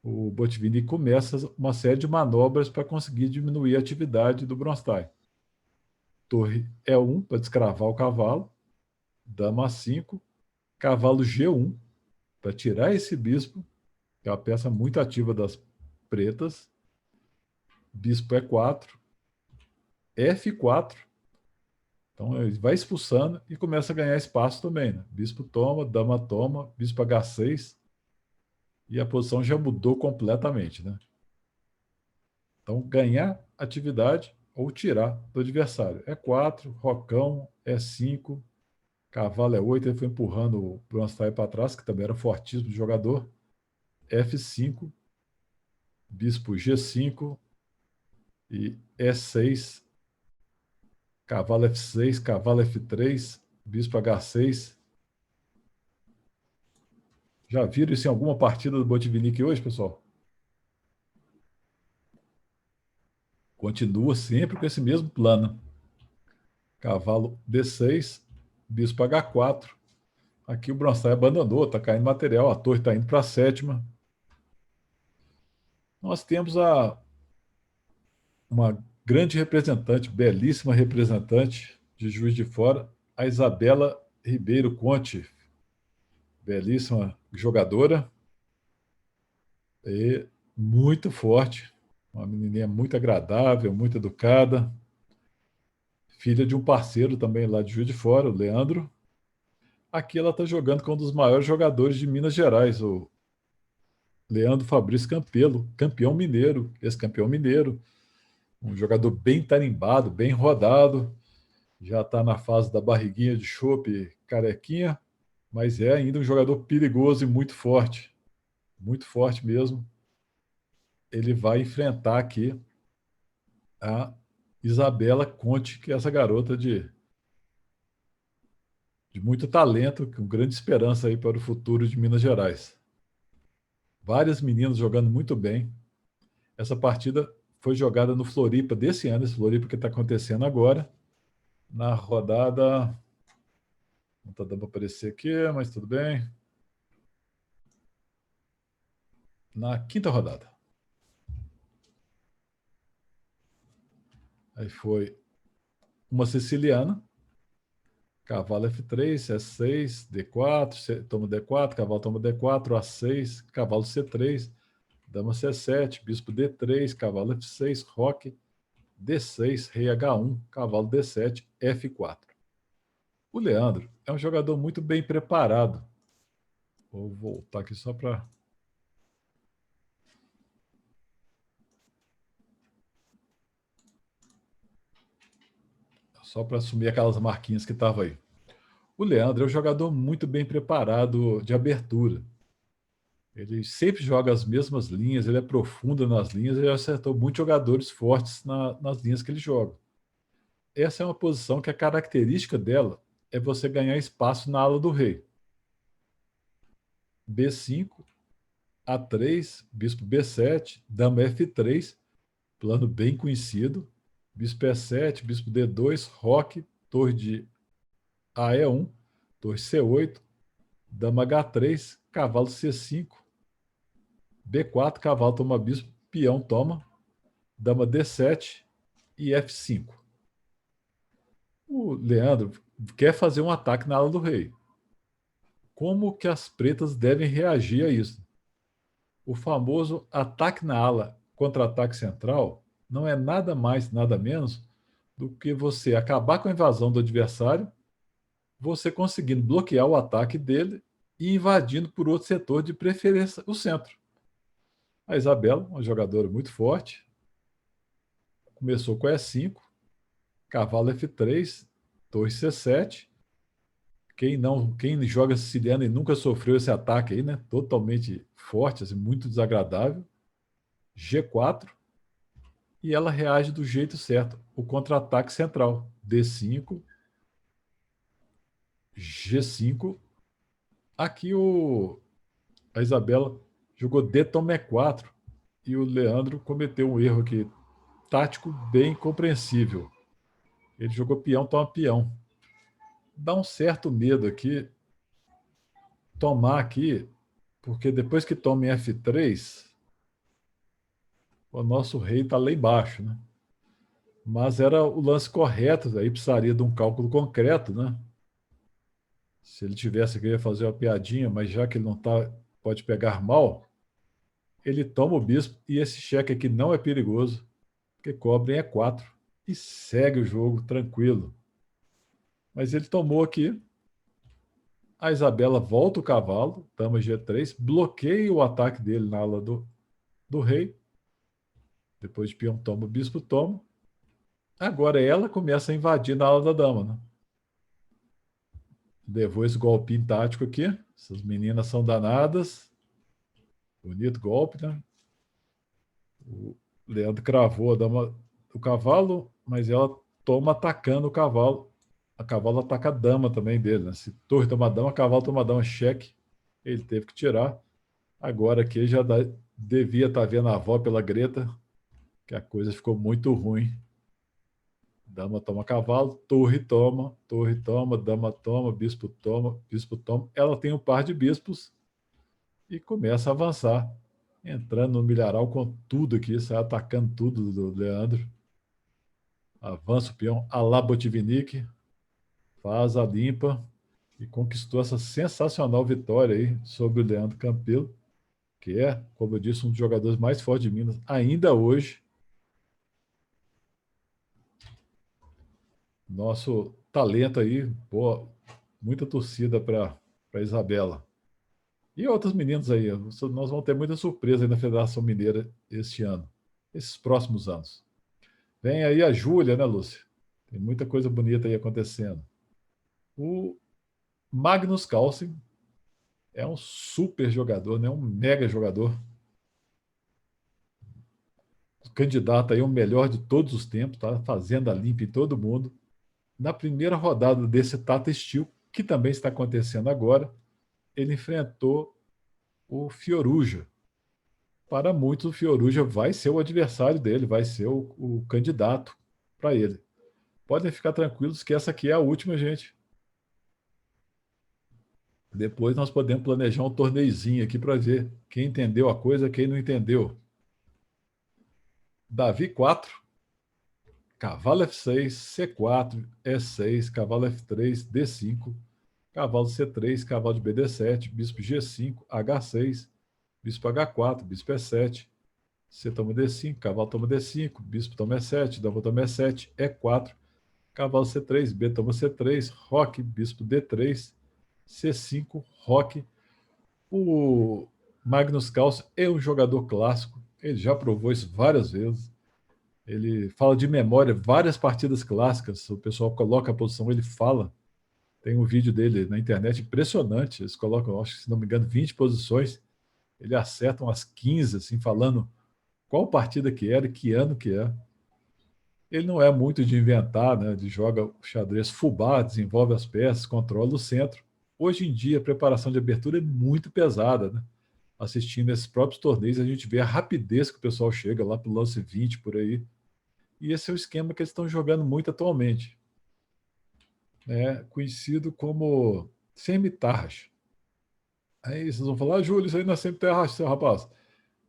o Botvinnik começa uma série de manobras para conseguir diminuir a atividade do Bronstein. Torre E1 para descravar o cavalo, dama A5, cavalo G1 para tirar esse bispo, que é uma peça muito ativa das pretas, bispo E4, F4. Então ele vai expulsando e começa a ganhar espaço também. Né? Bispo toma, bispo H6, e a posição já mudou completamente. Né? Então, ganhar atividade ou tirar do adversário. E4, rocão, E5, cavalo E8, ele foi empurrando o Bronstein para trás, que também era fortíssimo de jogador. F5, bispo G5 e E6, cavalo F6, cavalo F3, bispo H6. Já viram isso em alguma partida do Botvinnik hoje, pessoal? Continua sempre com esse mesmo plano. Cavalo D6, bispo H4. Aqui o Bronstein abandonou, está caindo material, a torre está indo para a sétima. Nós temos uma grande representante, belíssima representante de Juiz de Fora, a Isabela Ribeiro Conte, belíssima jogadora e muito forte, uma menininha muito agradável, muito educada, filha de um parceiro também lá de Juiz de Fora, o Leandro. Aqui ela está jogando com um dos maiores jogadores de Minas Gerais, o Leandro Fabrício Campelo, campeão mineiro, ex-campeão mineiro, um jogador bem tarimbado, bem rodado, já está na fase da barriguinha de chope, carequinha, mas é ainda um jogador perigoso e muito forte mesmo. Ele vai enfrentar aqui a Isabela Conte, que é essa garota de muito talento, com grande esperança aí para o futuro de Minas Gerais. Várias meninas jogando muito bem. Essa partida foi jogada no Floripa desse ano, esse Floripa que está acontecendo agora, na rodada. Não está dando para aparecer aqui, mas tudo bem. Na quinta rodada. Aí foi uma siciliana, cavalo F3, S6, D4, toma D4, cavalo toma D4, A6, cavalo C3, dama C7, bispo D3, cavalo F6, roque, D6, rei H1, cavalo D7, F4. O Leandro é um jogador muito bem preparado. Vou voltar aqui só para... Só para assumir aquelas marquinhas que estavam aí. O Leandro é um jogador muito bem preparado de abertura. Ele sempre joga as mesmas linhas, ele é profundo nas linhas, ele acertou muitos jogadores fortes nas linhas que ele joga. Essa é uma posição que a característica dela é você ganhar espaço na ala do rei. B5, A3, bispo B7, dama F3, plano bem conhecido, bispo E7, bispo D2, roque, torre de AE1, torre C8, dama H3, cavalo C5, B4, cavalo toma bispo, peão toma, dama D7 e F5. O Leandro quer fazer um ataque na ala do rei. Como que as pretas devem reagir a isso? O famoso ataque na ala, contra-ataque central, não é nada mais, nada menos do que você acabar com a invasão do adversário, você conseguindo bloquear o ataque dele e invadindo por outro setor, de preferência o centro. A Isabela, uma jogadora muito forte, começou com E5, cavalo F3, torre C7. Quem joga siciliano e nunca sofreu esse ataque aí, né? Totalmente forte, assim, muito desagradável. G4, e ela reage do jeito certo, o contra-ataque central. D5, G5. Aqui a Isabela jogou D toma E4 e o Leandro cometeu um erro aqui, tático bem compreensível. Ele jogou peão toma peão. Dá um certo medo aqui tomar aqui, porque depois que toma em F3, o nosso rei está lá embaixo, né? Mas era o lance correto, aí precisaria de um cálculo concreto, né? Se ele tivesse que fazer uma piadinha, mas já que ele não tá, pode pegar mal, ele toma o bispo e esse cheque aqui não é perigoso, porque cobre em E4 e segue o jogo tranquilo. Mas ele tomou aqui, a Isabela volta o cavalo, dama G3, bloqueia o ataque dele na ala do rei, depois de peão toma, o bispo toma. Agora ela começa a invadir na ala da dama, né? Levou esse golpinho tático aqui. Essas meninas são danadas. Bonito golpe, né? O Leandro cravou a dama do cavalo, mas ela toma atacando o cavalo. A cavalo ataca a dama também dele, né? Se torre toma dama, cavalo toma dama, cheque. Ele teve que tirar. Agora aqui já devia estar vendo a avó pela Greta, que a coisa ficou muito ruim. Dama toma cavalo, torre toma, dama toma, bispo toma, bispo toma. Ela tem um par de bispos e começa a avançar, entrando no milharal com tudo aqui, sai atacando tudo do Leandro. Avança o peão a la Botvinnik, faz a limpa e conquistou essa sensacional vitória aí sobre o Leandro Campelo, que é, como eu disse, um dos jogadores mais fortes de Minas ainda hoje. Nosso talento aí, boa, muita torcida para Isabela. E outros meninos aí, nós vamos ter muita surpresa aí na Federação Mineira este ano, esses próximos anos. Vem aí a Júlia, né, Lúcia? Tem muita coisa bonita aí acontecendo. O Magnus Carlsen é um super jogador, né? Um mega jogador. Candidato aí ao melhor de todos os tempos, tá fazendo a limpa em todo mundo. Na primeira rodada desse Tata Steel, que também está acontecendo agora, ele enfrentou o Fioruja. Para muitos, o Fioruja vai ser o adversário dele, vai ser o candidato para ele. Podem ficar tranquilos que essa aqui é a última, gente. Depois nós podemos planejar um torneizinho aqui para ver quem entendeu a coisa, quem não entendeu. Davi 4, cavalo F6, C4, E6, cavalo F3, D5, cavalo C3, cavalo de BD7, bispo G5, H6, bispo H4, bispo E7, C toma D5, cavalo toma D5, bispo toma E7, dama toma E7, E4, cavalo C3, B toma C3, roque, bispo D3, C5, roque. O Magnus Carlsen é um jogador clássico, ele já provou isso várias vezes. Ele fala de memória várias partidas clássicas, o pessoal coloca a posição, ele fala. Tem um vídeo dele na internet impressionante, eles colocam, acho que se não me engano, 20 posições, ele acerta umas 15, assim, falando qual partida que era e que ano que é. Ele não é muito de inventar, né? Ele joga o xadrez fubá, desenvolve as peças, controla o centro. Hoje em dia, a preparação de abertura é muito pesada, né? Assistindo esses próprios torneios, a gente vê a rapidez que o pessoal chega lá para o lance 20 por aí. E esse é o esquema que eles estão jogando muito atualmente, né? Conhecido como semi-tarrax. Aí vocês vão falar, Júlio, isso aí não é semi-tarrax, seu rapaz.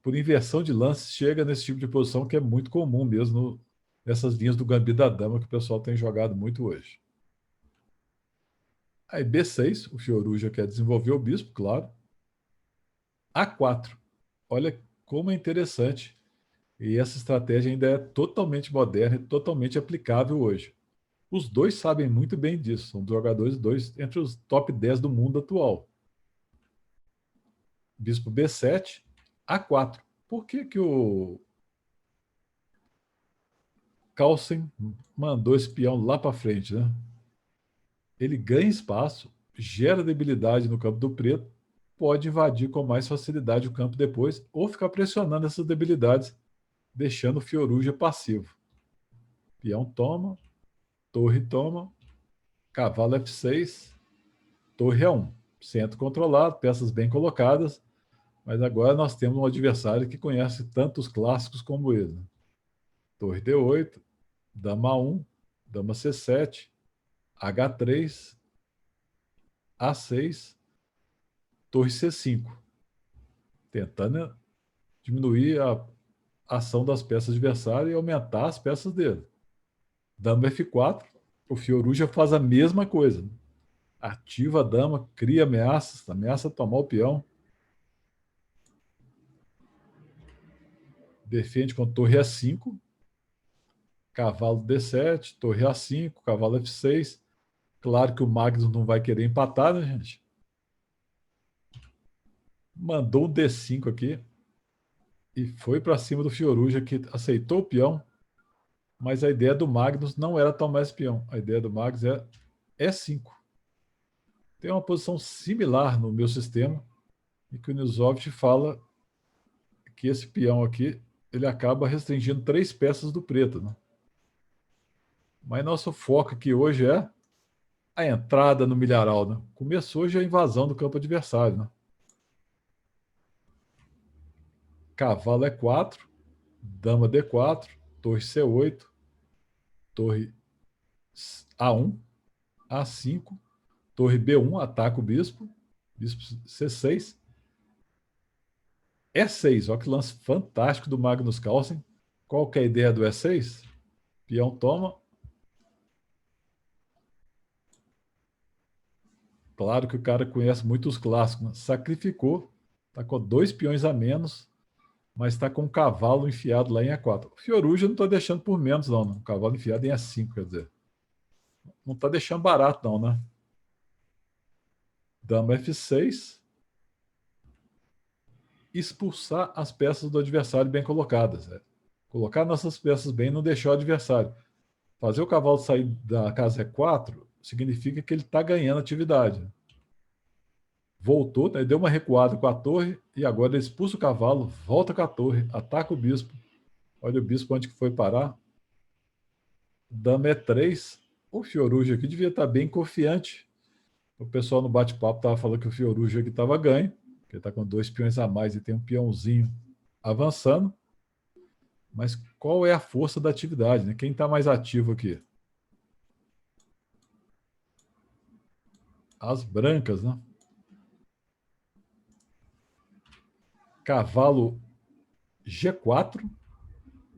Por inversão de lances, chega nesse tipo de posição que é muito comum mesmo nessas linhas do Gambito da Dama que o pessoal tem jogado muito hoje. Aí B6, o Fioruja quer desenvolver o bispo, claro. A4, olha como é interessante. E essa estratégia ainda é totalmente moderna e totalmente aplicável hoje. Os dois sabem muito bem disso, são jogadores dois entre os top 10 do mundo atual. Bispo B7, A4. Por que, que o Carlsen mandou esse peão lá para frente, né? Ele ganha espaço, gera debilidade no campo do preto, pode invadir com mais facilidade o campo depois ou ficar pressionando essas debilidades, deixando o Fioruja passivo. Peão toma, torre toma, cavalo F6, torre A1. Centro controlado, peças bem colocadas, mas agora nós temos um adversário que conhece tantos clássicos como ele. Torre D8, dama A1, dama C7, H3, A6, torre C5, tentando diminuir a ação das peças adversárias e aumentar as peças dele. Dama F4, o Fioruja faz a mesma coisa. Ativa a dama, cria ameaças, ameaça tomar o peão. Defende com torre A5, cavalo D7, torre A5, cavalo F6. Claro que o Magnus não vai querer empatar, né, gente? Mandou um D5 aqui e foi para cima do Fioruja, que aceitou o peão, mas a ideia do Magnus não era tomar esse peão. A ideia do Magnus é E5. Tem uma posição similar no meu sistema, em que o Nilsovich fala que esse peão aqui ele acaba restringindo 3 peças do preto, né? Mas nosso foco aqui hoje é a entrada no milharal, né? Começou já a invasão do campo adversário, né? Cavalo E4, dama D4, torre C8, torre A1, A5, torre B1, ataca o bispo, bispo C6, E6, olha que lance fantástico do Magnus Carlsen. Qual que é a ideia do E6? Peão toma. Claro que o cara conhece muito os clássicos, né? Sacrificou, está com 2 peões a menos, mas está com um cavalo enfiado lá em E4. O Fioruja não está deixando por menos, não, né? O cavalo enfiado em E5, quer dizer. Não está deixando barato, não, né? Dama F6. Expulsar as peças do adversário bem colocadas. Né? Colocar nossas peças bem e não deixar o adversário. Fazer o cavalo sair da casa E4 significa que ele está ganhando atividade. Voltou, né? Deu uma recuada com a torre e agora ele expulsa o cavalo, volta com a torre, ataca o bispo. Olha o bispo onde que foi parar. Dama E3. O Fioruja aqui devia estar bem confiante. O pessoal no bate-papo estava falando que o Fioruja aqui estava ganho, que ele está com 2 peões a mais e tem um peãozinho avançando. Mas qual é a força da atividade? Né? Quem está mais ativo aqui? As brancas, né? Cavalo G4,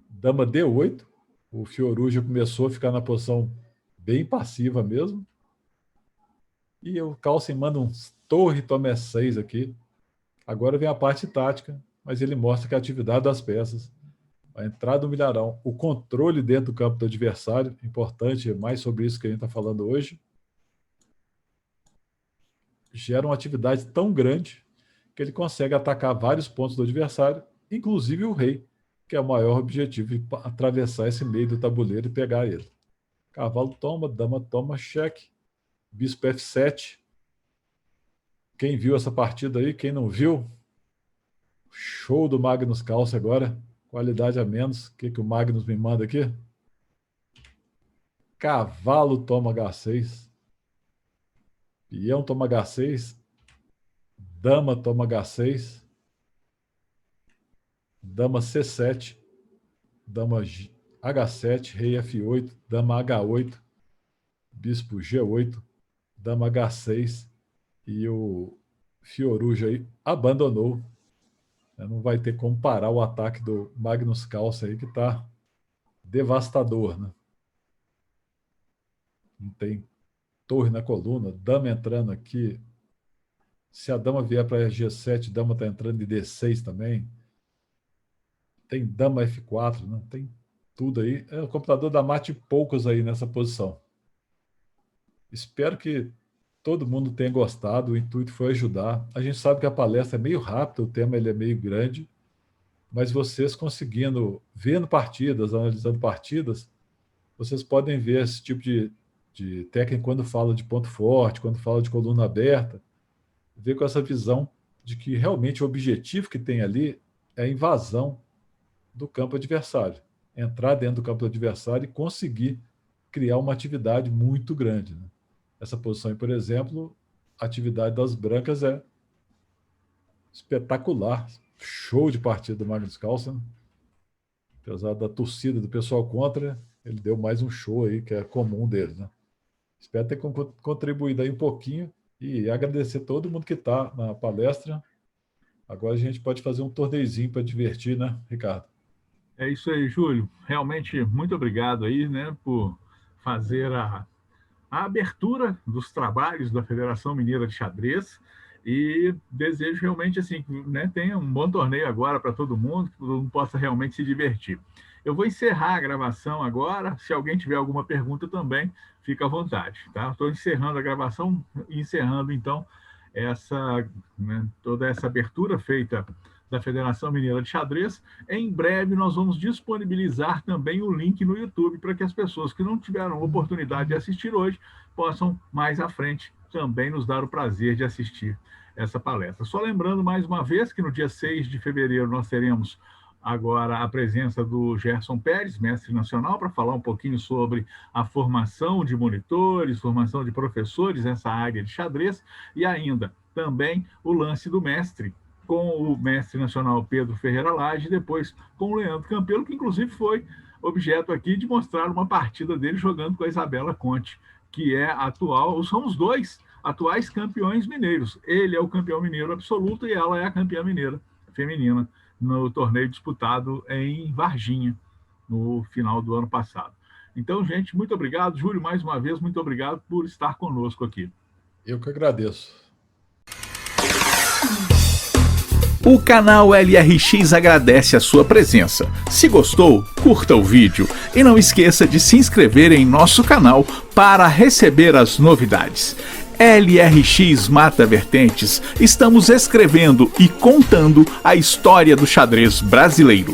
dama D8. O Fioruja começou a ficar na posição bem passiva mesmo. E o Carlsen manda um torre toma E6 aqui. Agora vem a parte tática, mas ele mostra que a atividade das peças, a entrada do milharão, o controle dentro do campo do adversário, importante, é mais sobre isso que a gente está falando hoje, gera uma atividade tão grande que ele consegue atacar vários pontos do adversário, inclusive o rei, que é o maior objetivo, atravessar esse meio do tabuleiro e pegar ele. Cavalo toma, dama toma, cheque, bispo F7. Quem viu essa partida aí, quem não viu, show do Magnus Carlsen agora, qualidade a menos. O que, que o Magnus me manda aqui? Cavalo toma H6, peão toma H6, dama toma H6, dama C7, dama H7, rei F8, dama H8, bispo G8, dama H6 e o Fioruja aí abandonou. Não vai ter como parar o ataque do Magnus Carlsen aí, que está devastador, né? Não tem torre na coluna, dama entrando aqui. Se a dama vier para G7, dama está entrando de D6 também. Tem dama F4, né? Tem tudo aí. O computador dá mate poucos aí nessa posição. Espero que todo mundo tenha gostado. O intuito foi ajudar. A gente sabe que a palestra é meio rápida, o tema ele é meio grande, mas vocês conseguindo, vendo partidas, analisando partidas, vocês podem ver esse tipo de técnica quando fala de ponto forte, quando fala de coluna aberta, ver com essa visão de que realmente o objetivo que tem ali é a invasão do campo adversário, entrar dentro do campo adversário e conseguir criar uma atividade muito grande. Né? Essa posição aí, por exemplo, a atividade das brancas é espetacular, show de partida do Magnus Carlsen, apesar da torcida do pessoal contra, ele deu mais um show aí que é comum dele, né? Espero ter contribuído aí um pouquinho E agradecer todo mundo que está na palestra. Agora a gente pode fazer um torneizinho para divertir, né, Ricardo? É isso aí, Júlio. Realmente, muito obrigado aí, né, por fazer a abertura dos trabalhos da Federação Mineira de Xadrez e desejo realmente assim que, né, tenha um bom torneio agora para todo mundo, que todo mundo possa realmente se divertir. Eu vou encerrar a gravação agora. Se alguém tiver alguma pergunta também, fica à vontade, tá? Estou encerrando a gravação e encerrando então essa, né, toda essa abertura feita da Federação Mineira de Xadrez. Em breve nós vamos disponibilizar também o link no YouTube para que as pessoas que não tiveram oportunidade de assistir hoje possam mais à frente também nos dar o prazer de assistir essa palestra. Só lembrando mais uma vez que no dia 6 de fevereiro nós teremos agora a presença do Gerson Pérez, mestre nacional, para falar um pouquinho sobre a formação de monitores, formação de professores nessa área de xadrez, e ainda também o lance do mestre, com o mestre nacional Pedro Ferreira Lage, e depois com o Leandro Campelo, que inclusive foi objeto aqui de mostrar uma partida dele jogando com a Isabela Conte, que é atual, são os dois atuais campeões mineiros. Ele é o campeão mineiro absoluto e ela é a campeã mineira feminina no torneio disputado em Varginha, no final do ano passado. Então, gente, muito obrigado. Júlio, mais uma vez, muito obrigado por estar conosco aqui. Eu que agradeço. O canal LRX agradece a sua presença. Se gostou, curta o vídeo e não esqueça de se inscrever em nosso canal para receber as novidades. LRX Mata Vertentes, estamos escrevendo e contando a história do xadrez brasileiro.